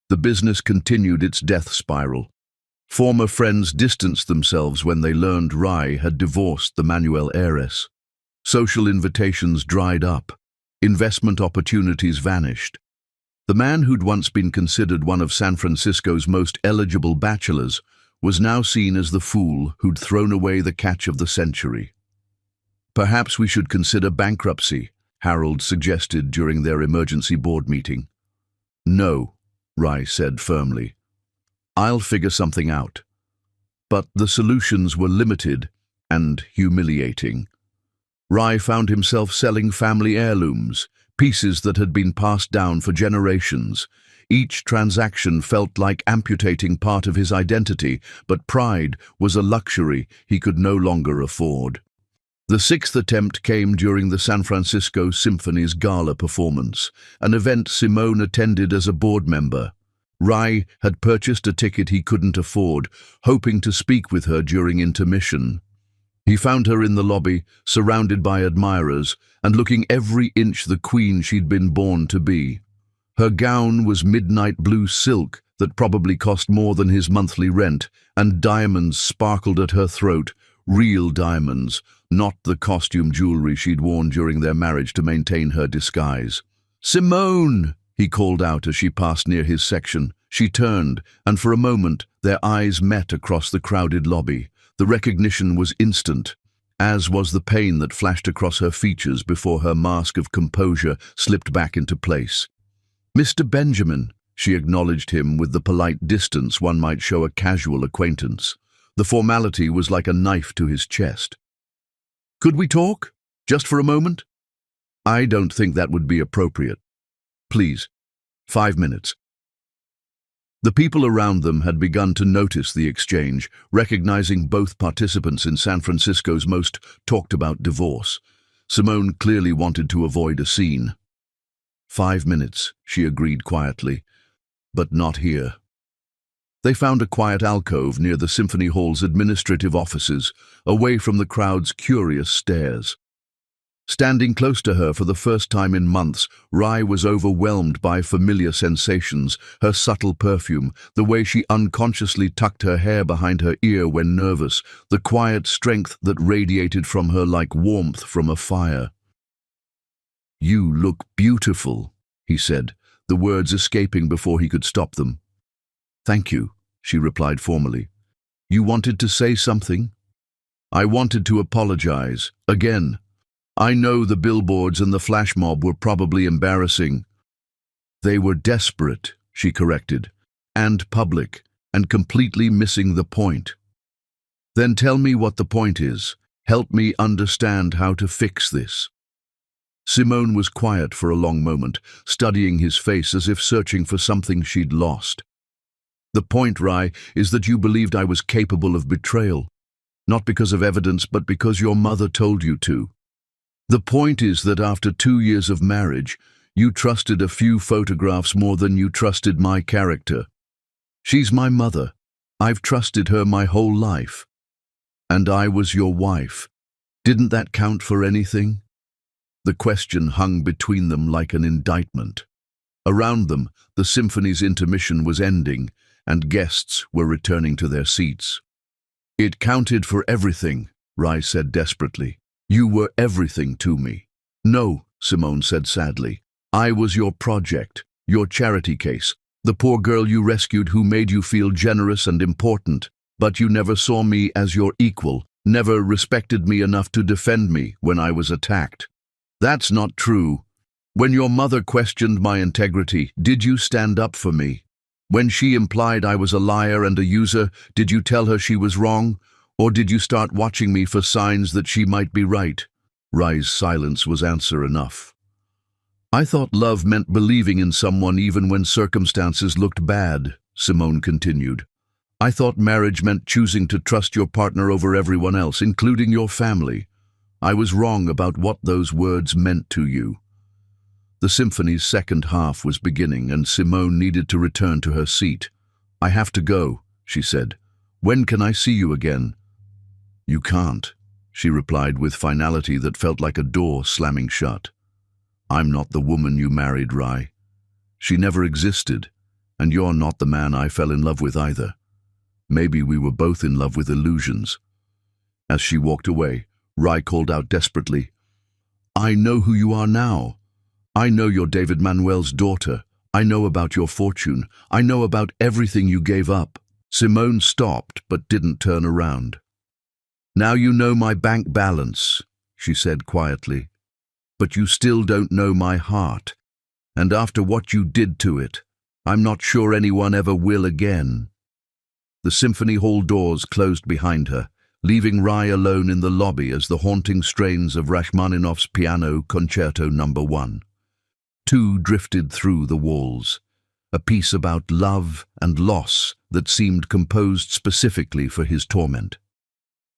The business continued its death spiral. Former friends distanced themselves when they learned Rai had divorced the Manuel heiress. Social invitations dried up. Investment opportunities vanished. The man who'd once been considered one of San Francisco's most eligible bachelors was now seen as the fool who'd thrown away the catch of the century. Perhaps we should consider bankruptcy, Harold suggested during their emergency board meeting. No, Rai said firmly. I'll figure something out. But the solutions were limited and humiliating. Rai found himself selling family heirlooms, pieces that had been passed down for generations. Each transaction felt like amputating part of his identity, but pride was a luxury he could no longer afford. The sixth attempt came during the San Francisco Symphony's gala performance, an event Simone attended as a board member. Rai had purchased a ticket he couldn't afford, hoping to speak with her during intermission. He found her in the lobby, surrounded by admirers, and looking every inch the queen she'd been born to be. Her gown was midnight blue silk that probably cost more than his monthly rent, and diamonds sparkled at her throat, real diamonds, not the costume jewelry she'd worn during their marriage to maintain her disguise. "Simone!" he called out as she passed near his section. She turned, and for a moment their eyes met across the crowded lobby. The recognition was instant, as was the pain that flashed across her features before her mask of composure slipped back into place. "Mr. Benjamin," she acknowledged him with the polite distance one might show a casual acquaintance. The formality was like a knife to his chest. "Could we talk? Just for a moment?" "I don't think that would be appropriate. Please, 5 minutes." The people around them had begun to notice the exchange, recognizing both participants in San Francisco's most talked-about divorce. Simone clearly wanted to avoid a scene. 5 minutes, she agreed quietly, but not here. They found a quiet alcove near the Symphony Hall's administrative offices, away from the crowd's curious stares. Standing close to her for the first time in months, Rai was overwhelmed by familiar sensations, her subtle perfume, the way she unconsciously tucked her hair behind her ear when nervous, the quiet strength that radiated from her like warmth from a fire. "You look beautiful," he said, the words escaping before he could stop them. "Thank you," she replied formally. "You wanted to say something?" "I wanted to apologize, again. I know the billboards and the flash mob were probably embarrassing." "They were desperate," she corrected, "and public, and completely missing the point." "Then tell me what the point is. Help me understand how to fix this." Simone was quiet for a long moment, studying his face as if searching for something she'd lost. "The point, Rai, is that you believed I was capable of betrayal. Not because of evidence, but because your mother told you to. The point is that after 2 years of marriage, you trusted a few photographs more than you trusted my character. She's my mother. I've trusted her my whole life. And I was your wife. Didn't that count for anything?" The question hung between them like an indictment. Around them, the symphony's intermission was ending, and guests were returning to their seats. "It counted for everything," Rai said desperately. "You were everything to me." "No," Simone said sadly. "I was your project, your charity case, the poor girl you rescued who made you feel generous and important, but you never saw me as your equal, never respected me enough to defend me when I was attacked." "That's not true. When your mother questioned my integrity, did you stand up for me? When she implied I was a liar and a user, did you tell her she was wrong? Or did you start watching me for signs that she might be right?" Rai's silence was answer enough. "I thought love meant believing in someone even when circumstances looked bad," Simone continued. "I thought marriage meant choosing to trust your partner over everyone else, including your family. I was wrong about what those words meant to you." The symphony's second half was beginning, and Simone needed to return to her seat. "I have to go," she said. "When can I see you again?" "You can't," she replied with finality that felt like a door slamming shut. "I'm not the woman you married, Rai. She never existed, and you're not the man I fell in love with either. Maybe we were both in love with illusions." As she walked away, Rai called out desperately, "I know who you are now. I know you're David Manuel's daughter. I know about your fortune. I know about everything you gave up." Simone stopped but didn't turn around. "Now you know my bank balance. she said quietly, "but you still don't know my heart, and after what you did to it, I'm not sure anyone ever will again." The symphony hall doors closed behind her, leaving Rai alone in the lobby as the haunting strains of Rachmaninoff's Piano Concerto No. 1. 2 drifted through the walls, a piece about love and loss that seemed composed specifically for his torment.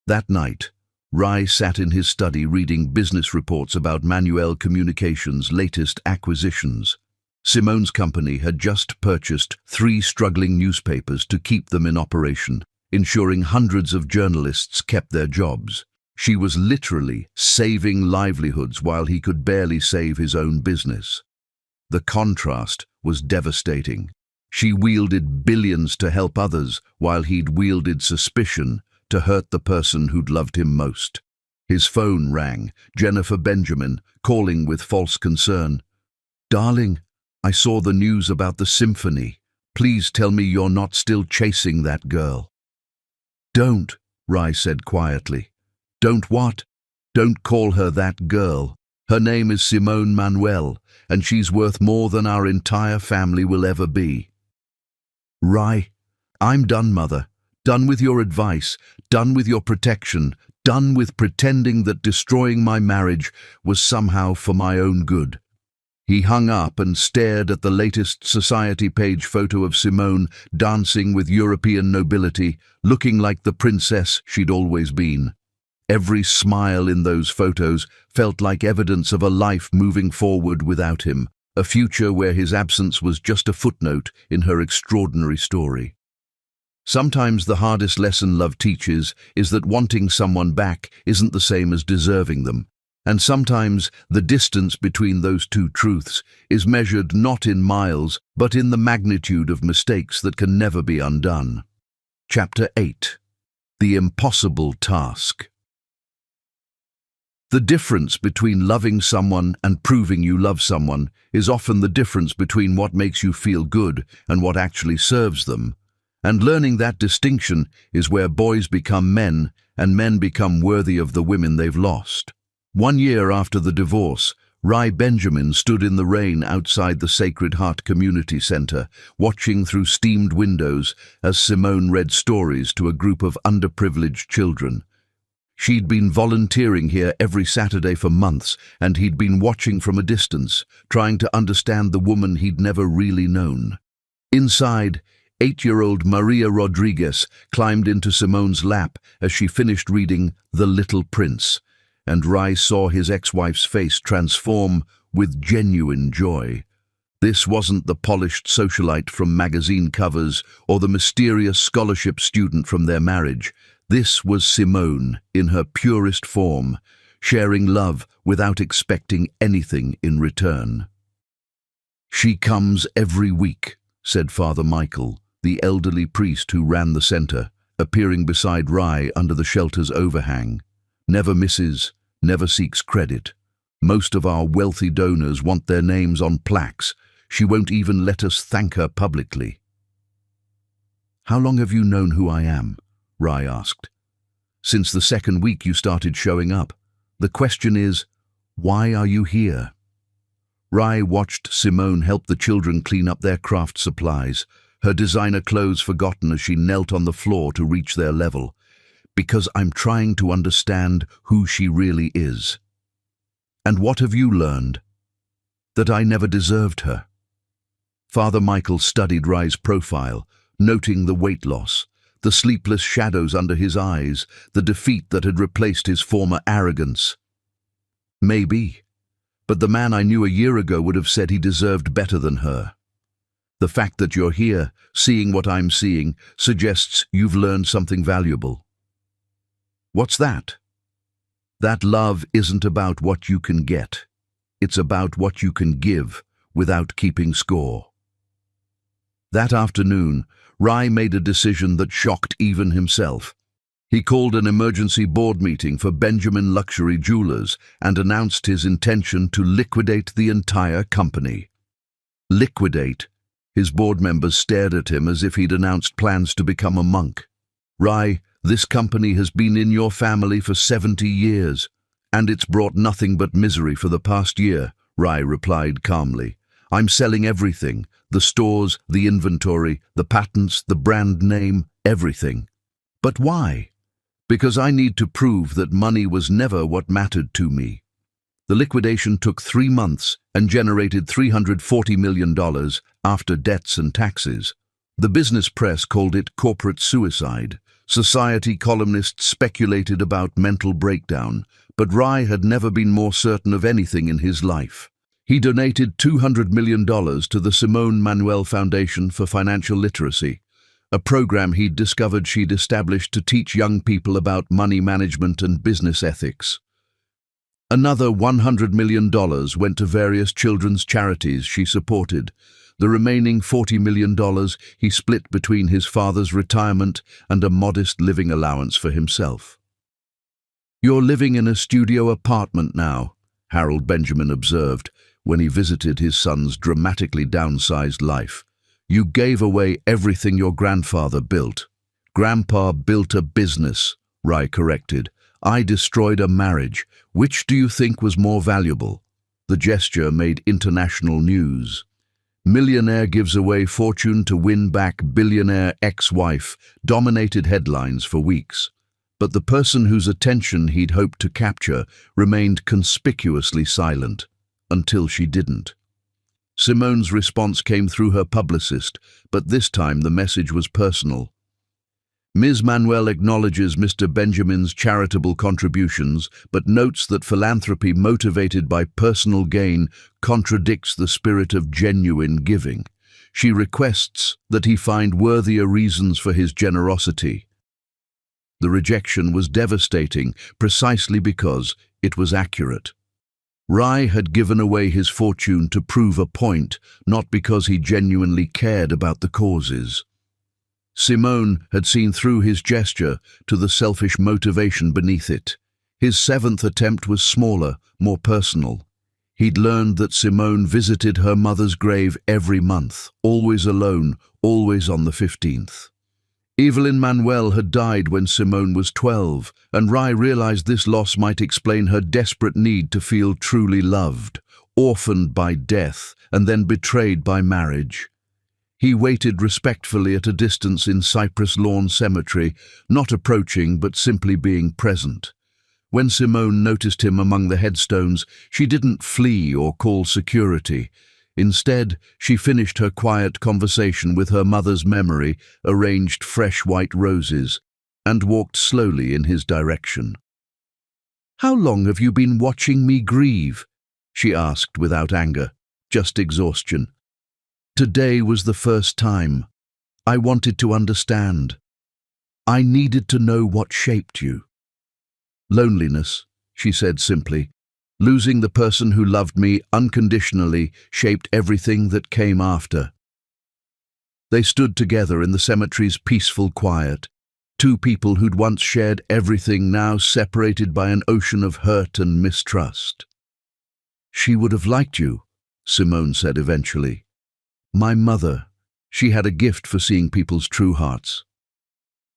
That night, Rai sat in his study reading business reports about Manuel Communications' latest acquisitions. Simone's company had just purchased 3 struggling newspapers to keep them in operation, ensuring hundreds of journalists kept their jobs. She was literally saving livelihoods while he could barely save his own business. The contrast was devastating. She wielded billions to help others while he'd wielded suspicion to hurt the person who'd loved him most. His phone rang, Jennifer Benjamin, calling with false concern. "Darling, I saw the news about the symphony. Please tell me you're not still chasing that girl." "Don't," Rai said quietly. "Don't what?" "Don't call her that girl. Her name is Simone Manuel, and she's worth more than our entire family will ever be." "Rai, I'm done, Mother. Done with your advice, done with your protection, done with pretending that destroying my marriage was somehow for my own good." He hung up and stared at the latest Society page photo of Simone dancing with European nobility, looking like the princess she'd always been. Every smile in those photos felt like evidence of a life moving forward without him, a future where his absence was just a footnote in her extraordinary story. Sometimes the hardest lesson love teaches is that wanting someone back isn't the same as deserving them. And sometimes the distance between those two truths is measured not in miles, but in the magnitude of mistakes that can never be undone. Chapter 8. The Impossible Task. The difference between loving someone and proving you love someone is often the difference between what makes you feel good and what actually serves them. And learning that distinction is where boys become men and men become worthy of the women they've lost. 1 year after the divorce, Rai Benjamin stood in the rain outside the Sacred Heart Community Center, watching through steamed windows as Simone read stories to a group of underprivileged children. She'd been volunteering here every Saturday for months, and he'd been watching from a distance, trying to understand the woman he'd never really known. Inside, 8-year-old Maria Rodriguez climbed into Simone's lap as she finished reading The Little Prince, and Rai saw his ex-wife's face transform with genuine joy. This wasn't the polished socialite from magazine covers or the mysterious scholarship student from their marriage. This was Simone in her purest form, sharing love without expecting anything in return. "She comes every week," said Father Michael, the elderly priest who ran the center, appearing beside Rai under the shelter's overhang. "Never misses, never seeks credit. Most of our wealthy donors want their names on plaques. She won't even let us thank her publicly." "How long have you known who I am?" Rai asked. "Since the second week you started showing up. The question is, why are you here?" Rai watched Simone help the children clean up their craft supplies, her designer clothes forgotten as she knelt on the floor to reach their level. "Because I'm trying to understand who she really is." "And what have you learned?" "That I never deserved her." Father Michael studied Rai's profile, noting the weight loss, the sleepless shadows under his eyes, the defeat that had replaced his former arrogance. "Maybe, but the man I knew a year ago would have said he deserved better than her. The fact that you're here, seeing what I'm seeing, suggests you've learned something valuable." "What's that?" "That love isn't about what you can get. It's about what you can give without keeping score." That afternoon, Rai made a decision that shocked even himself. He called an emergency board meeting for Benjamin Luxury Jewelers and announced his intention to liquidate the entire company. Liquidate? His board members stared at him as if he'd announced plans to become a monk. "Rai, this company has been in your family for 70 years. And it's brought nothing but misery for the past year, Rai replied calmly. I'm selling everything, the stores, the inventory, the patents, the brand name, everything. But why? Because I need to prove that money was never what mattered to me. The liquidation took 3 months and generated $340 million after debts and taxes. The business press called it corporate suicide. Society columnists speculated about mental breakdown, but Rai had never been more certain of anything in his life. He donated $200 million to the Simone Manuel Foundation for Financial Literacy, a program he'd discovered she'd established to teach young people about money management and business ethics. Another $100 million went to various children's charities she supported. The remaining $40 million he split between his father's retirement and a modest living allowance for himself. You're living in a studio apartment now, Harold Benjamin observed when he visited his son's dramatically downsized life. You gave away everything your grandfather built. Grandpa built a business, Rai corrected. I destroyed a marriage. Which do you think was more valuable? The gesture made international news. Millionaire gives away fortune to win back billionaire ex-wife dominated headlines for weeks. But the person whose attention he'd hoped to capture remained conspicuously silent, until she didn't. Simone's response came through her publicist, but this time the message was personal. Ms. Manuel acknowledges Mr. Benjamin's charitable contributions, but notes that philanthropy motivated by personal gain contradicts the spirit of genuine giving. She requests that he find worthier reasons for his generosity. The rejection was devastating precisely because it was accurate. Rai had given away his fortune to prove a point, not because he genuinely cared about the causes. Simone had seen through his gesture to the selfish motivation beneath it. His 7th attempt was smaller, more personal. He'd learned that Simone visited her mother's grave every month, always alone, always on the 15th. Evelyn Manuel had died when Simone was 12, and Rai realized this loss might explain her desperate need to feel truly loved, orphaned by death, and then betrayed by marriage. He waited respectfully at a distance in Cypress Lawn Cemetery, not approaching but simply being present. When Simone noticed him among the headstones, she didn't flee or call security. Instead, she finished her quiet conversation with her mother's memory, arranged fresh white roses, and walked slowly in his direction. "How long have you been watching me grieve?" she asked without anger, just exhaustion. "Today was the first time. I wanted to understand. I needed to know what shaped you." "Loneliness," she said simply. "Losing the person who loved me unconditionally shaped everything that came after." They stood together in the cemetery's peaceful quiet, two people who'd once shared everything now separated by an ocean of hurt and mistrust. "She would have liked you," Simone said eventually. "My mother, she had a gift for seeing people's true hearts.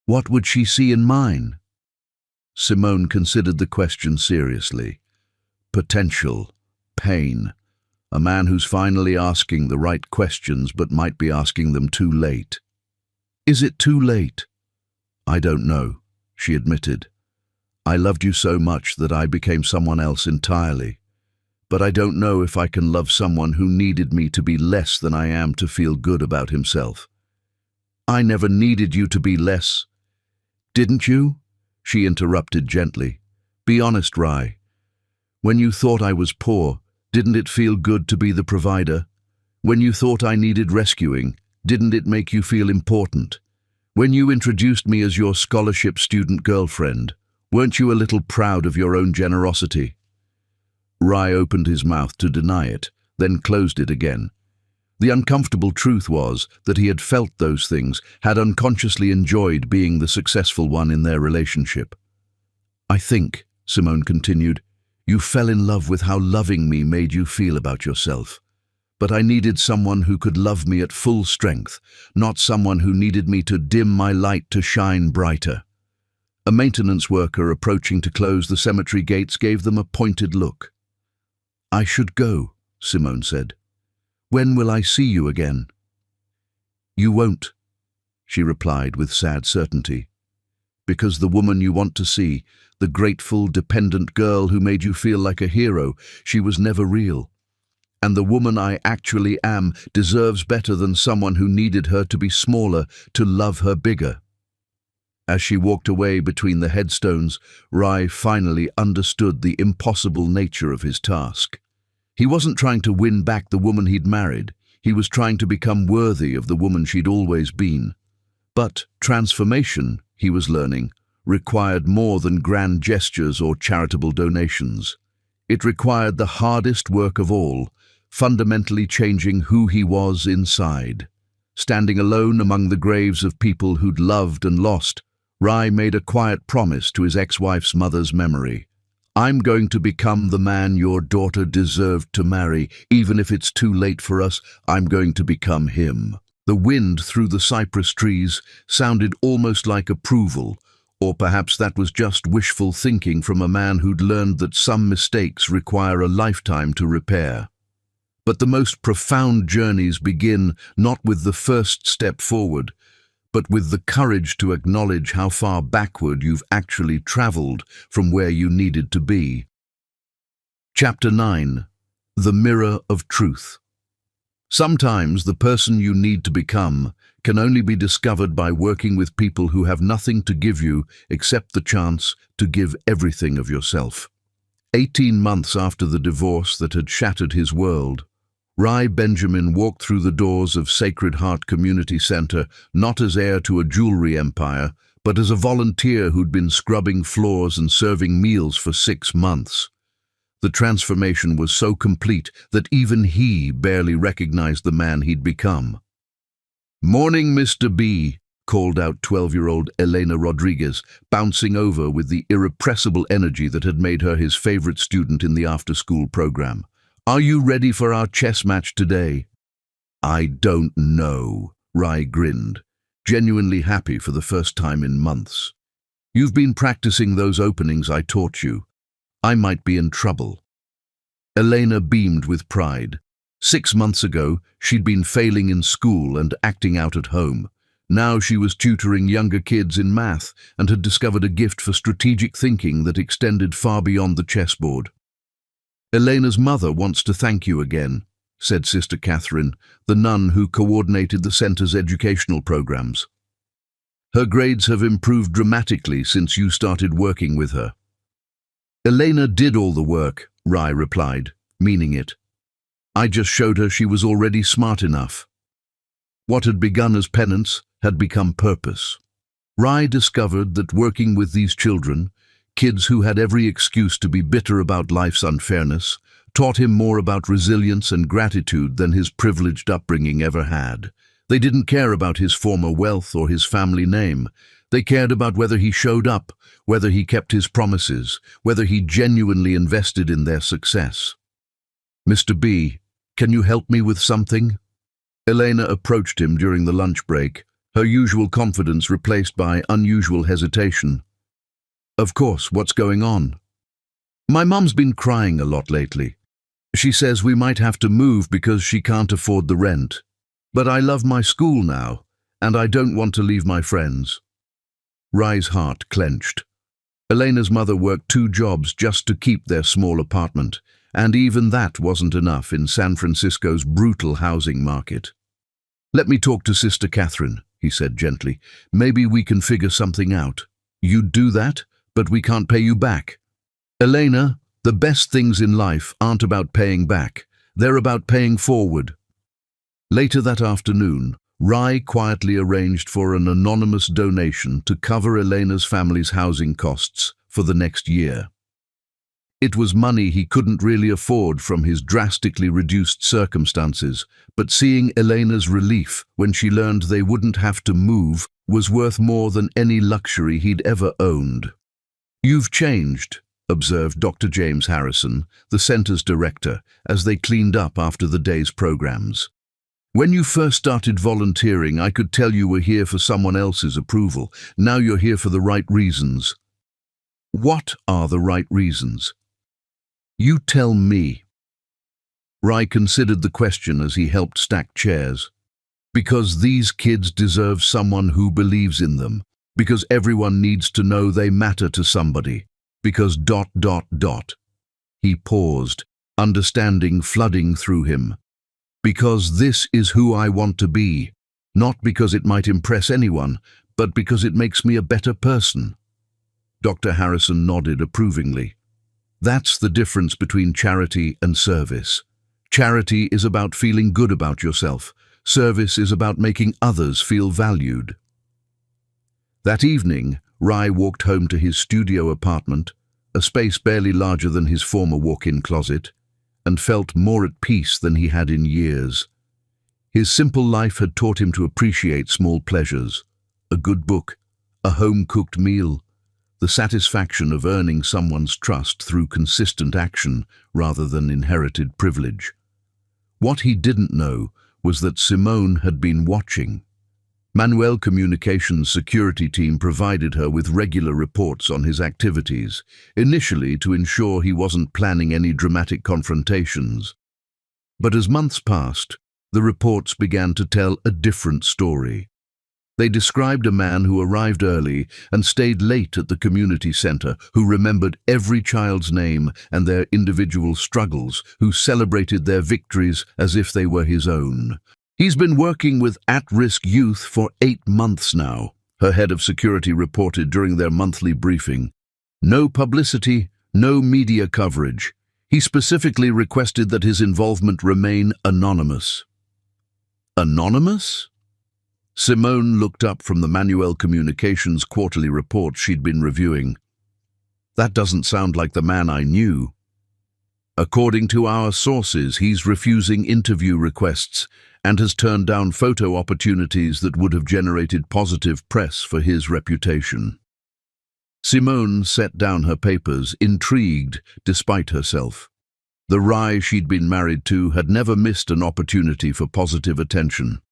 What would she see in mine?" Simone considered the question seriously. Potential, pain, a man who's finally asking the right questions but might be asking them too late. "Is it too late?" "I don't know," she admitted. "I loved you so much that I became someone else entirely. But I don't know if I can love someone who needed me to be less than I am to feel good about himself." "I never needed you to be less." "Didn't you?" she interrupted gently. "Be honest, Rai. When you thought I was poor, didn't it feel good to be the provider? When you thought I needed rescuing, didn't it make you feel important? When you introduced me as your scholarship student girlfriend, weren't you a little proud of your own generosity?" Rai opened his mouth to deny it, then closed it again. The uncomfortable truth was that he had felt those things, had unconsciously enjoyed being the successful one in their relationship. "I think," Simone continued, "you fell in love with how loving me made you feel about yourself. But I needed someone who could love me at full strength, not someone who needed me to dim my light to shine brighter." A maintenance worker approaching to close the cemetery gates gave them a pointed look. "I should go," Simone said. "When will I see you again?" "You won't," she replied with sad certainty. "Because the woman you want to see, the grateful, dependent girl who made you feel like a hero, she was never real. And the woman I actually am deserves better than someone who needed her to be smaller, to love her bigger." As she walked away between the headstones, Rai finally understood the impossible nature of his task. He wasn't trying to win back the woman he'd married. He was trying to become worthy of the woman she'd always been. But transformation, he was learning, required more than grand gestures or charitable donations. It required the hardest work of all, fundamentally changing who he was inside. Standing alone among the graves of people who'd loved and lost, Rai made a quiet promise to his ex-wife's mother's memory. "I'm going to become the man your daughter deserved to marry. Even if it's too late for us, I'm going to become him." The wind through the cypress trees sounded almost like approval, or perhaps that was just wishful thinking from a man who'd learned that some mistakes require a lifetime to repair. But the most profound journeys begin not with the first step forward, but with the courage to acknowledge how far backward you've actually traveled from where you needed to be. Chapter 9. The Mirror of Truth. Sometimes the person you need to become can only be discovered by working with people who have nothing to give you except the chance to give everything of yourself. 18 months after the divorce that had shattered his world, Rai Benjamin walked through the doors of Sacred Heart Community Center not as heir to a jewelry empire, but as a volunteer who'd been scrubbing floors and serving meals for 6 months. The transformation was so complete that even he barely recognized the man he'd become. "Morning, Mr. B," called out 12-year-old Elena Rodriguez, bouncing over with the irrepressible energy that had made her his favorite student in the after-school program. "Are you ready for our chess match today?" "I don't know," Rai grinned, genuinely happy for the first time in months. "You've been practicing those openings I taught you. I might be in trouble." Elena beamed with pride. 6 months ago, she'd been failing in school and acting out at home. Now she was tutoring younger kids in math and had discovered a gift for strategic thinking that extended far beyond the chessboard. "Elena's mother wants to thank you again," said Sister Catherine, the nun who coordinated the center's educational programs. "Her grades have improved dramatically since you started working with her." "Elena did all the work," Rai replied, meaning it. "I just showed her she was already smart enough." What had begun as penance had become purpose. Rai discovered that working with these children, kids who had every excuse to be bitter about life's unfairness, taught him more about resilience and gratitude than his privileged upbringing ever had. They didn't care about his former wealth or his family name. They cared about whether he showed up, whether he kept his promises, whether he genuinely invested in their success. "Mr. B, can you help me with something?" Elena approached him during the lunch break, her usual confidence replaced by unusual hesitation. "Of course, what's going on?" "My mum's been crying a lot lately. She says we might have to move because she can't afford the rent. But I love my school now, and I don't want to leave my friends." Rai's heart clenched. Elena's mother worked 2 jobs just to keep their small apartment, and even that wasn't enough in San Francisco's brutal housing market. "Let me talk to Sister Catherine," he said gently. "Maybe we can figure something out." "You'd do that? But we can't pay you back." "Elena, the best things in life aren't about paying back. They're about paying forward." Later that afternoon, Rai quietly arranged for an anonymous donation to cover Elena's family's housing costs for the next year. It was money he couldn't really afford from his drastically reduced circumstances, but seeing Elena's relief when she learned they wouldn't have to move was worth more than any luxury he'd ever owned. "You've changed," observed Dr. James Harrison, the center's director, as they cleaned up after the day's programs. When you first started volunteering, I could tell you were here for someone else's approval. Now you're here for the right reasons. What are the right reasons? You tell me. Rai considered the question as he helped stack chairs. Because these kids deserve someone who believes in them. Because everyone needs to know they matter to somebody. Because ... He paused, understanding flooding through him. Because this is who I want to be. Not because it might impress anyone, but because it makes me a better person. Dr. Harrison nodded approvingly. That's the difference between charity and service. Charity is about feeling good about yourself. Service is about making others feel valued. That evening, Rai walked home to his studio apartment, a space barely larger than his former walk-in closet, and felt more at peace than he had in years. His simple life had taught him to appreciate small pleasures, a good book, a home-cooked meal, the satisfaction of earning someone's trust through consistent action rather than inherited privilege. What he didn't know was that Simone had been watching. Manuel Communications' security team provided her with regular reports on his activities, initially to ensure he wasn't planning any dramatic confrontations. But as months passed, the reports began to tell a different story. They described a man who arrived early and stayed late at the community center, who remembered every child's name and their individual struggles, who celebrated their victories as if they were his own. He's been working with at-risk youth for 8 months now, her head of security reported during their monthly briefing. No publicity, no media coverage. He specifically requested that his involvement remain anonymous. Anonymous? Simone looked up from the Manuel Communications quarterly report she'd been reviewing. That doesn't sound like the man I knew. According to our sources, he's refusing interview requests and has turned down photo opportunities that would have generated positive press for his reputation. Simone set down her papers, intrigued despite herself. The Rai she'd been married to had never missed an opportunity for positive attention.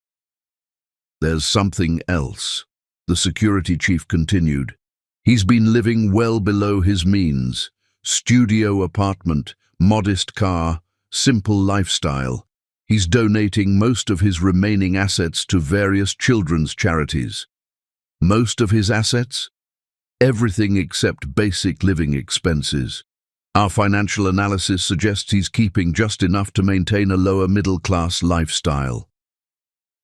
There's something else, the security chief continued. He's been living well below his means. Studio apartment, modest car, simple lifestyle. He's donating most of his remaining assets to various children's charities. Most of his assets? Everything except basic living expenses. Our financial analysis suggests he's keeping just enough to maintain a lower middle-class lifestyle.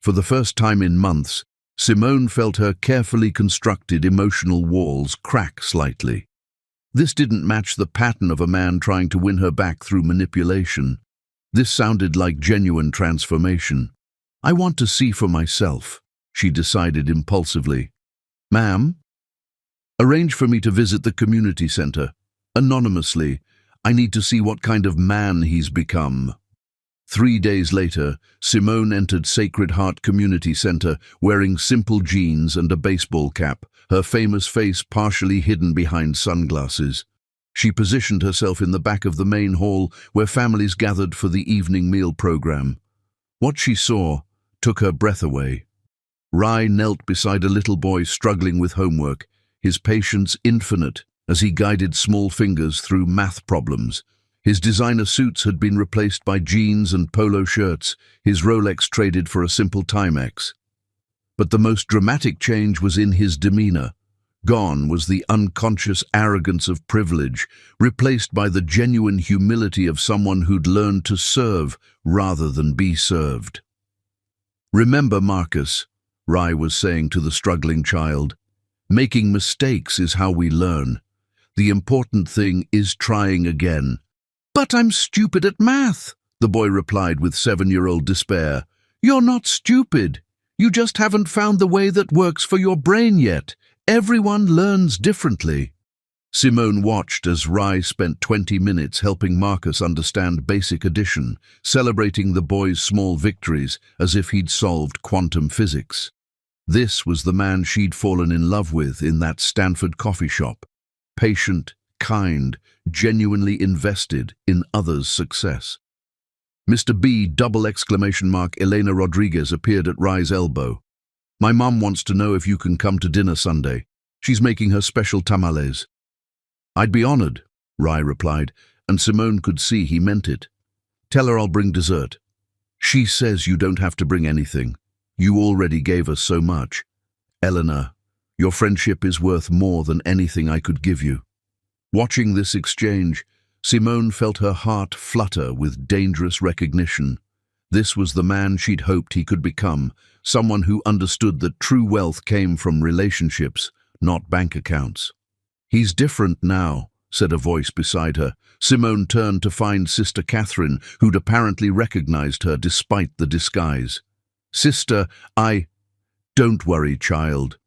For the first time in months, Simone felt her carefully constructed emotional walls crack slightly. This didn't match the pattern of a man trying to win her back through manipulation. This sounded like genuine transformation. I want to see for myself, she decided impulsively. Ma'am? Arrange for me to visit the community center. Anonymously. I need to see what kind of man he's become. 3 days later, Simone entered Sacred Heart Community Center wearing simple jeans and a baseball cap, her famous face partially hidden behind sunglasses. She positioned herself in the back of the main hall where families gathered for the evening meal program. What she saw took her breath away. Rai knelt beside a little boy struggling with homework, his patience infinite as he guided small fingers through math problems. His designer suits had been replaced by jeans and polo shirts, his Rolex traded for a simple Timex. But the most dramatic change was in his demeanor. Gone was the unconscious arrogance of privilege, replaced by the genuine humility of someone who'd learned to serve rather than be served. Remember, Marcus, Rai was saying to the struggling child, making mistakes is how we learn. The important thing is trying again. But I'm stupid at math, the boy replied with 7-year-old despair. You're not stupid. You just haven't found the way that works for your brain yet. Everyone learns differently. Simone watched as Rai spent 20 minutes helping Marcus understand basic addition, celebrating the boy's small victories as if he'd solved quantum physics. This was the man she'd fallen in love with in that Stanford coffee shop. Patient, kind, genuinely invested in others' success. Mr. B double exclamation mark Elena Rodriguez appeared at Rye's elbow. My mom wants to know if you can come to dinner Sunday. She's making her special tamales. I'd be honored, Rye replied, and Simone could see he meant it. Tell her I'll bring dessert. She says you don't have to bring anything. You already gave us so much. Eleanor, your friendship is worth more than anything I could give you. Watching this exchange, Simone felt her heart flutter with dangerous recognition. This was the man she'd hoped he could become, someone who understood that true wealth came from relationships, not bank accounts. He's different now, said a voice beside her. Simone turned to find Sister Catherine, who'd apparently recognized her despite the disguise. Sister, Don't worry, child.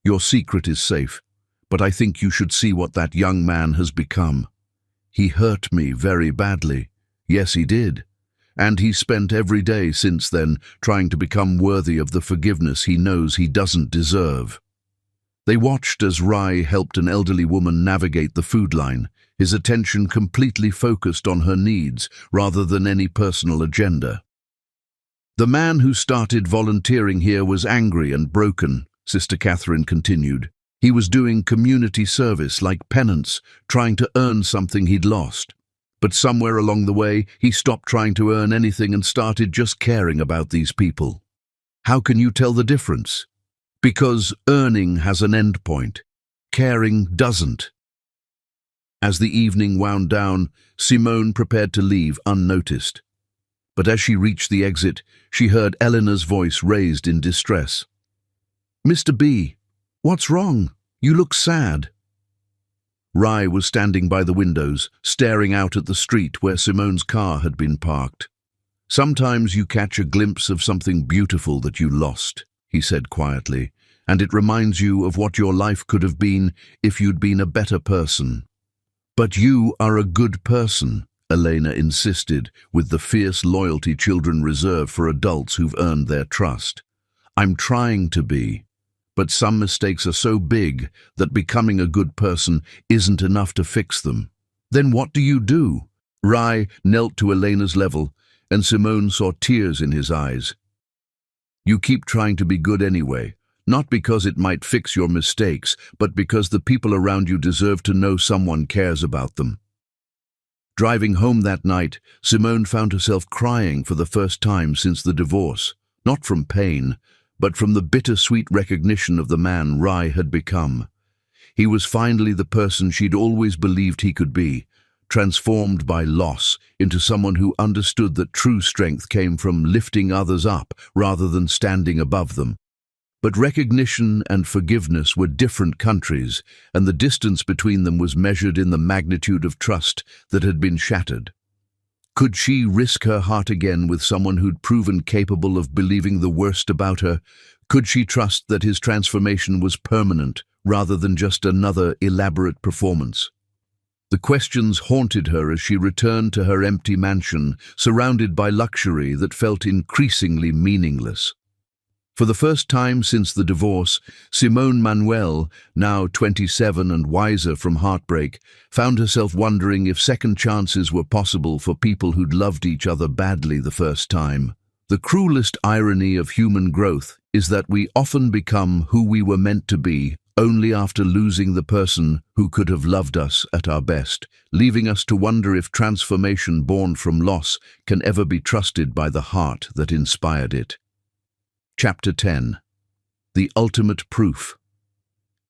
Your secret is safe, but I think you should see what that young man has become. He hurt me very badly. Yes, he did. And he spent every day since then trying to become worthy of the forgiveness he knows he doesn't deserve. They watched as Rye helped an elderly woman navigate the food line, his attention completely focused on her needs rather than any personal agenda. The man who started volunteering here was angry and broken, Sister Catherine continued. He was doing community service like penance, trying to earn something he'd lost. But somewhere along the way, he stopped trying to earn anything and started just caring about these people. How can you tell the difference? Because earning has an end point. Caring doesn't. As the evening wound down, Simone prepared to leave unnoticed. But as she reached the exit, she heard Eleanor's voice raised in distress. Mr. B, what's wrong? You look sad. Rye was standing by the windows, staring out at the street where Simone's car had been parked. Sometimes you catch a glimpse of something beautiful that you lost, he said quietly, and it reminds you of what your life could have been if you'd been a better person. But you are a good person, Elena insisted, with the fierce loyalty children reserve for adults who've earned their trust. I'm trying to be. But some mistakes are so big that becoming a good person isn't enough to fix them. Then what do you do? Rye knelt to Elena's level, and Simone saw tears in his eyes. You keep trying to be good anyway, not because it might fix your mistakes, but because the people around you deserve to know someone cares about them. Driving home that night, Simone found herself crying for the first time since the divorce, not from pain, but from the bittersweet recognition of the man Rye had become. He was finally the person she'd always believed he could be, transformed by loss into someone who understood that true strength came from lifting others up rather than standing above them. But recognition and forgiveness were different countries, and the distance between them was measured in the magnitude of trust that had been shattered. Could she risk her heart again with someone who'd proven capable of believing the worst about her? Could she trust that his transformation was permanent rather than just another elaborate performance? The questions haunted her as she returned to her empty mansion, surrounded by luxury that felt increasingly meaningless. For the first time since the divorce, Simone Manuel, now 27 and wiser from heartbreak, found herself wondering if second chances were possible for people who'd loved each other badly the first time. The cruelest irony of human growth is that we often become who we were meant to be only after losing the person who could have loved us at our best, leaving us to wonder if transformation born from loss can ever be trusted by the heart that inspired it. Chapter 10. The Ultimate Proof.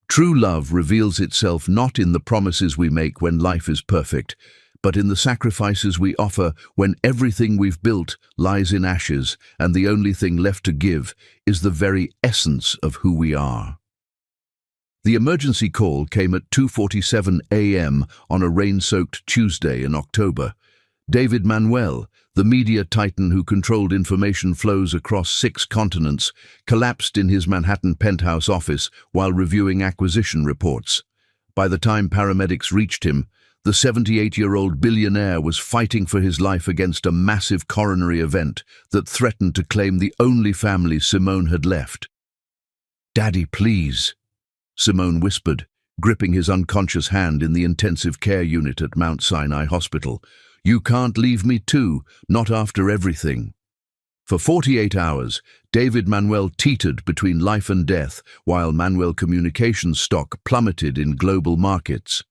True love reveals itself not in the promises we make when life is perfect, but in the sacrifices we offer when everything we've built lies in ashes and the only thing left to give is the very essence of who we are. The emergency call came at 2:47 a.m. on a rain-soaked Tuesday in October. David Manuel, the media titan who controlled information flows across 6 continents, collapsed in his Manhattan penthouse office while reviewing acquisition reports. By the time paramedics reached him, the 78-year-old billionaire was fighting for his life against a massive coronary event that threatened to claim the only family Simone had left. "Daddy, please," Simone whispered, gripping his unconscious hand in the intensive care unit at Mount Sinai Hospital. You can't leave me too, not after everything." For 48 hours, David Manuel teetered between life and death, while Manuel Communications stock plummeted in global markets.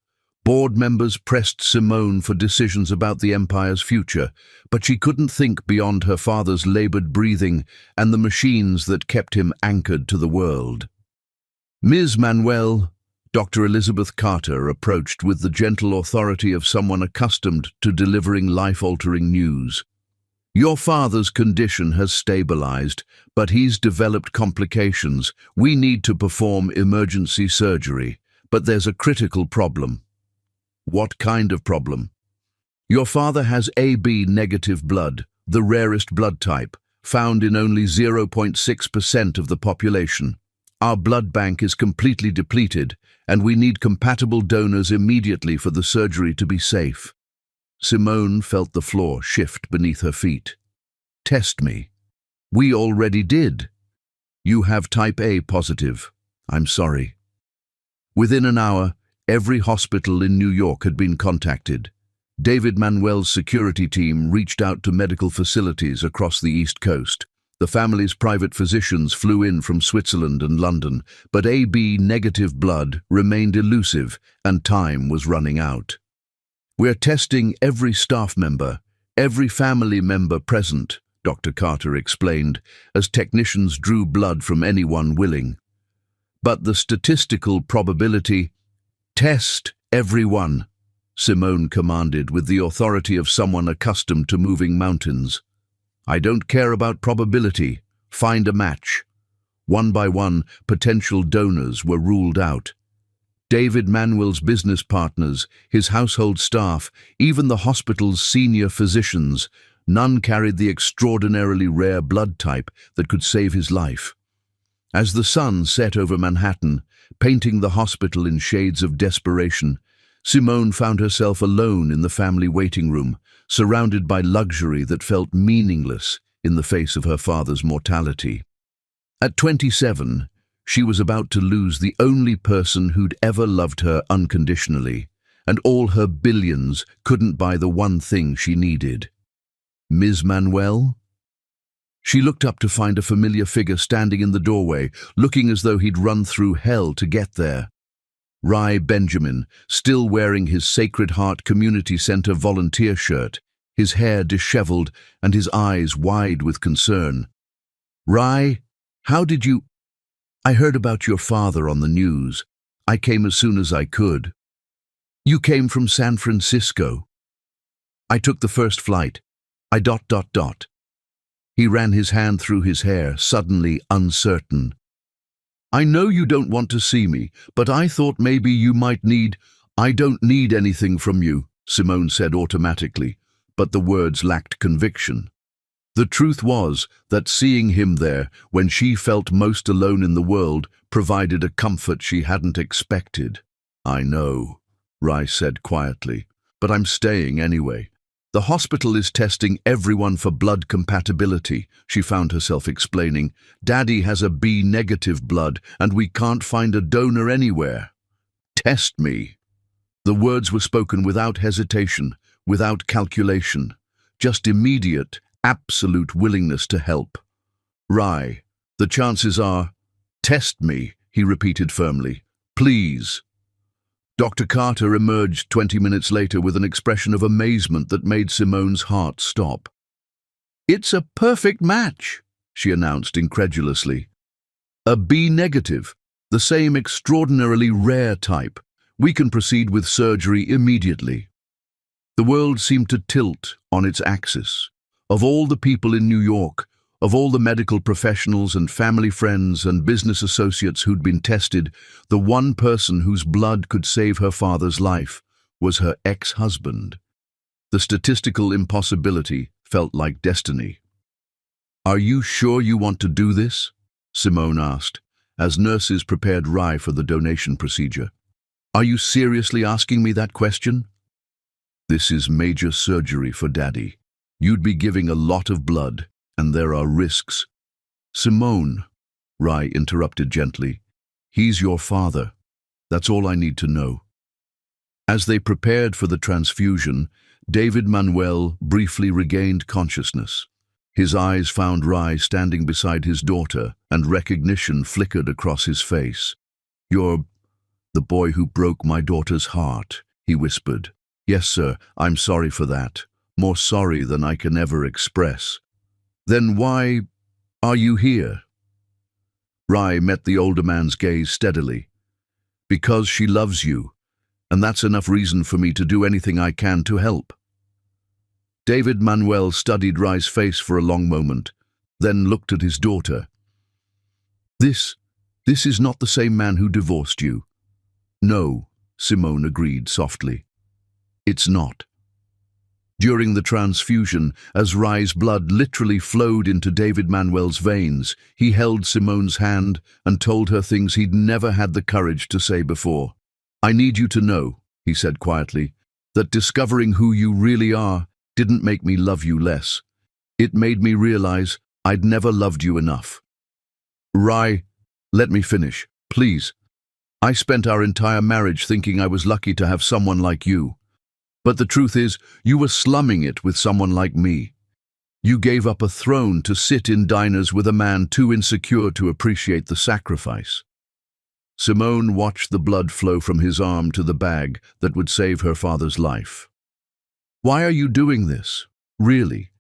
Board members pressed Simone for decisions about the empire's future, but she couldn't think beyond her father's labored breathing and the machines that kept him anchored to the world. "Ms. Manuel," Dr. Elizabeth Carter approached with the gentle authority of someone accustomed to delivering life-altering news. "Your father's condition has stabilized, but he's developed complications. We need to perform emergency surgery, but there's a critical problem." "What kind of problem?" "Your father has AB negative blood, the rarest blood type, found in only 0.6% of the population. Our blood bank is completely depleted, and we need compatible donors immediately for the surgery to be safe." Simone felt the floor shift beneath her feet. "Test me." "We already did." "You have type A positive. I'm sorry." Within an hour, every hospital in New York had been contacted. David Manuel's security team reached out to medical facilities across the East Coast. The family's private physicians flew in from Switzerland and London, but AB negative blood remained elusive and time was running out. "We're testing every staff member, every family member present," Dr. Carter explained, as technicians drew blood from anyone willing. "But the statistical probability—" "Test everyone," Simone commanded with the authority of someone accustomed to moving mountains. "I don't care about probability. Find a match." One by one, potential donors were ruled out. David Manuel's business partners, his household staff, even the hospital's senior physicians, none carried the extraordinarily rare blood type that could save his life. As the sun set over Manhattan, painting the hospital in shades of desperation, Simone found herself alone in the family waiting room, surrounded by luxury that felt meaningless in the face of her father's mortality. At 27, she was about to lose the only person who'd ever loved her unconditionally, and all her billions couldn't buy the one thing she needed. "Ms. Manuel?" She looked up to find a familiar figure standing in the doorway, looking as though he'd run through hell to get there. Rai Benjamin, still wearing his Sacred Heart Community Center volunteer shirt, his hair disheveled and his eyes wide with concern. "Rai, how did you—" "I heard about your father on the news. I came as soon as I could." "You came from San Francisco?" "I took the first flight. I ... He ran his hand through his hair, suddenly uncertain. "I know you don't want to see me, but I thought maybe you might need—" "I don't need anything from you," Simone said automatically, but the words lacked conviction. The truth was that seeing him there, when she felt most alone in the world, provided a comfort she hadn't expected. "I know," Rai said quietly, "but I'm staying anyway. The hospital is testing everyone for blood compatibility," she found herself explaining. "Daddy has a B negative blood, and we can't find a donor anywhere." "Test me." The words were spoken without hesitation, without calculation, just immediate, absolute willingness to help. "Rai, the chances are—" "Test me," he repeated firmly. "Please." Dr. Carter emerged 20 minutes later with an expression of amazement that made Simone's heart stop. "It's a perfect match," she announced incredulously. "A B negative, the same extraordinarily rare type. We can proceed with surgery immediately." The world seemed to tilt on its axis. Of all the people in New York, of all the medical professionals and family friends and business associates who'd been tested, the one person whose blood could save her father's life was her ex-husband. The statistical impossibility felt like destiny. "Are you sure you want to do this?" Simone asked, as nurses prepared Rai for the donation procedure. "Are you seriously asking me that question?" "This is major surgery for Daddy. You'd be giving a lot of blood, and there are risks." "Simone," Rai interrupted gently, "he's your father. That's all I need to know." As they prepared for the transfusion, David Manuel briefly regained consciousness. His eyes found Rai standing beside his daughter, and recognition flickered across his face. "You're the boy who broke my daughter's heart," he whispered. "Yes, sir, I'm sorry for that. More sorry than I can ever express." "Then why are you here?" Rai met the older man's gaze steadily. "Because she loves you, and that's enough reason for me to do anything I can to help." David Manuel studied Rai's face for a long moment, then looked at his daughter. This is not the same man who divorced you." "No," Simone agreed softly. "It's not." During the transfusion, as Rai's blood literally flowed into David Manuel's veins, he held Simone's hand and told her things he'd never had the courage to say before. "I need you to know," he said quietly, "that discovering who you really are didn't make me love you less. It made me realize I'd never loved you enough." "Rai, let me finish, please. I spent our entire marriage thinking I was lucky to have someone like you. But the truth is, you were slumming it with someone like me. You gave up a throne to sit in diners with a man too insecure to appreciate the sacrifice." Simone watched the blood flow from his arm to the bag that would save her father's life. "Why are you doing this, really?"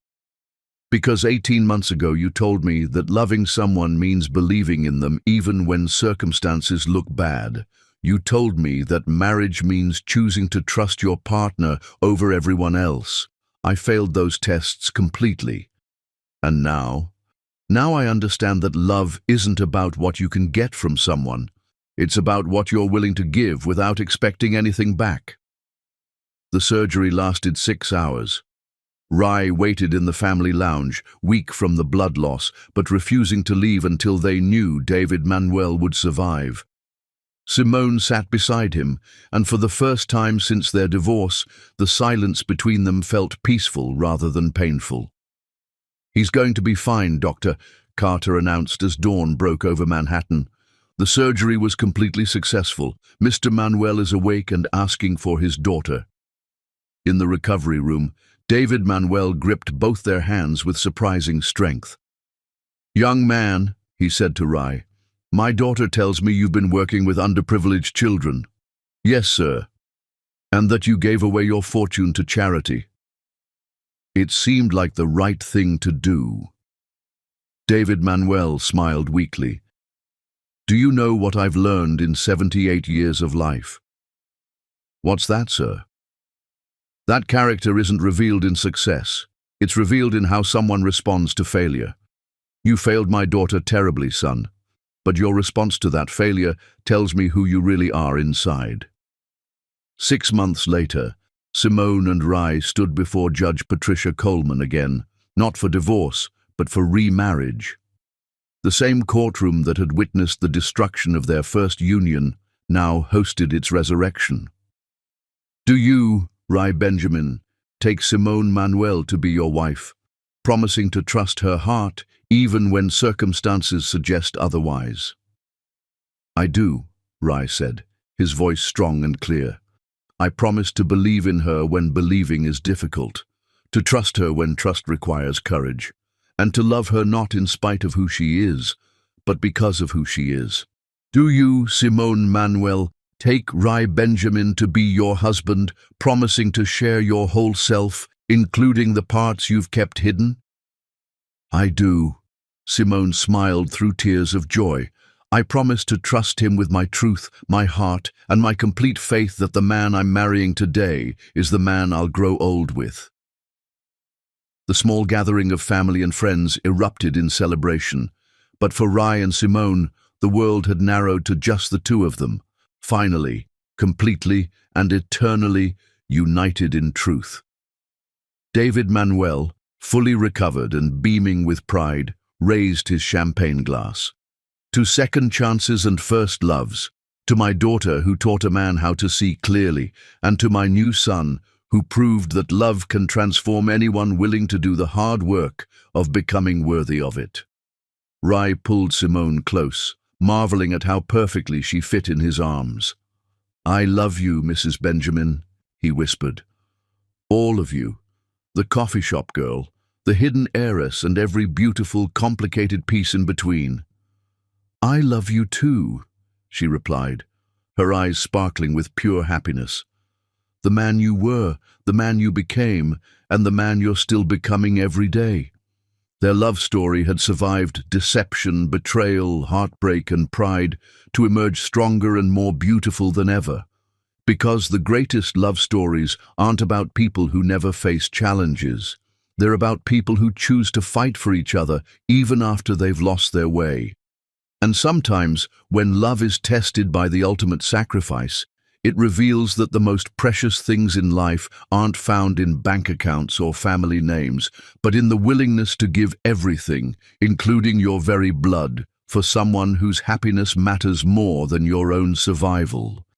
"Because 18 months ago you told me that loving someone means believing in them even when circumstances look bad. You told me that marriage means choosing to trust your partner over everyone else. I failed those tests completely. And now I understand that love isn't about what you can get from someone. It's about what you're willing to give without expecting anything back." The surgery lasted 6 hours. Rai waited in the family lounge, weak from the blood loss, but refusing to leave until they knew David Manuel would survive. Simone sat beside him, and for the first time since their divorce, the silence between them felt peaceful rather than painful. "He's going to be fine, Doctor," Carter announced as dawn broke over Manhattan. "The surgery was completely successful. Mr. Manuel is awake and asking for his daughter." In the recovery room, David Manuel gripped both their hands with surprising strength. "Young man," he said to Rai, "my daughter tells me you've been working with underprivileged children." "Yes, sir." "And that you gave away your fortune to charity." "It seemed like the right thing to do." David Manuel smiled weakly. "Do you know what I've learned in 78 years of life?" "What's that, sir?" "That character isn't revealed in success. It's revealed in how someone responds to failure. You failed my daughter terribly, son, but your response to that failure tells me who you really are inside." 6 months later, Simone and Rai stood before Judge Patricia Coleman again, not for divorce, but for remarriage. The same courtroom that had witnessed the destruction of their first union now hosted its resurrection. "Do you, Rai Benjamin, take Simone Manuel to be your wife, promising to trust her heart even when circumstances suggest otherwise?" "I do," Rai said, his voice strong and clear. "I promise to believe in her when believing is difficult, to trust her when trust requires courage, and to love her not in spite of who she is, but because of who she is. Do you, Simone Manuel, take Rai Benjamin to be your husband, promising to share your whole self, including the parts you've kept hidden?" "I do." Simone smiled through tears of joy. "I promise to trust him with my truth, my heart, and my complete faith that the man I'm marrying today is the man I'll grow old with." The small gathering of family and friends erupted in celebration, but for Rai and Simone, the world had narrowed to just the two of them, finally, completely and eternally united in truth. David Manuel, fully recovered and beaming with pride, raised his champagne glass. "To second chances and first loves, to my daughter who taught a man how to see clearly, and to my new son who proved that love can transform anyone willing to do the hard work of becoming worthy of it." Rai pulled Simone close, marveling at how perfectly she fit in his arms. "I love you, Mrs. Benjamin," he whispered. All of you, the coffee shop girl, the hidden heiress, and every beautiful, complicated piece in between. I love you too, she replied, her eyes sparkling with pure happiness. The man you were, the man you became, and the man you're still becoming every day. Their love story had survived deception, betrayal, heartbreak, and pride to emerge stronger and more beautiful than ever. Because the greatest love stories aren't about people who never face challenges. They're about people who choose to fight for each other even after they've lost their way. And sometimes, when love is tested by the ultimate sacrifice, it reveals that the most precious things in life aren't found in bank accounts or family names, but in the willingness to give everything, including your very blood, for someone whose happiness matters more than your own survival.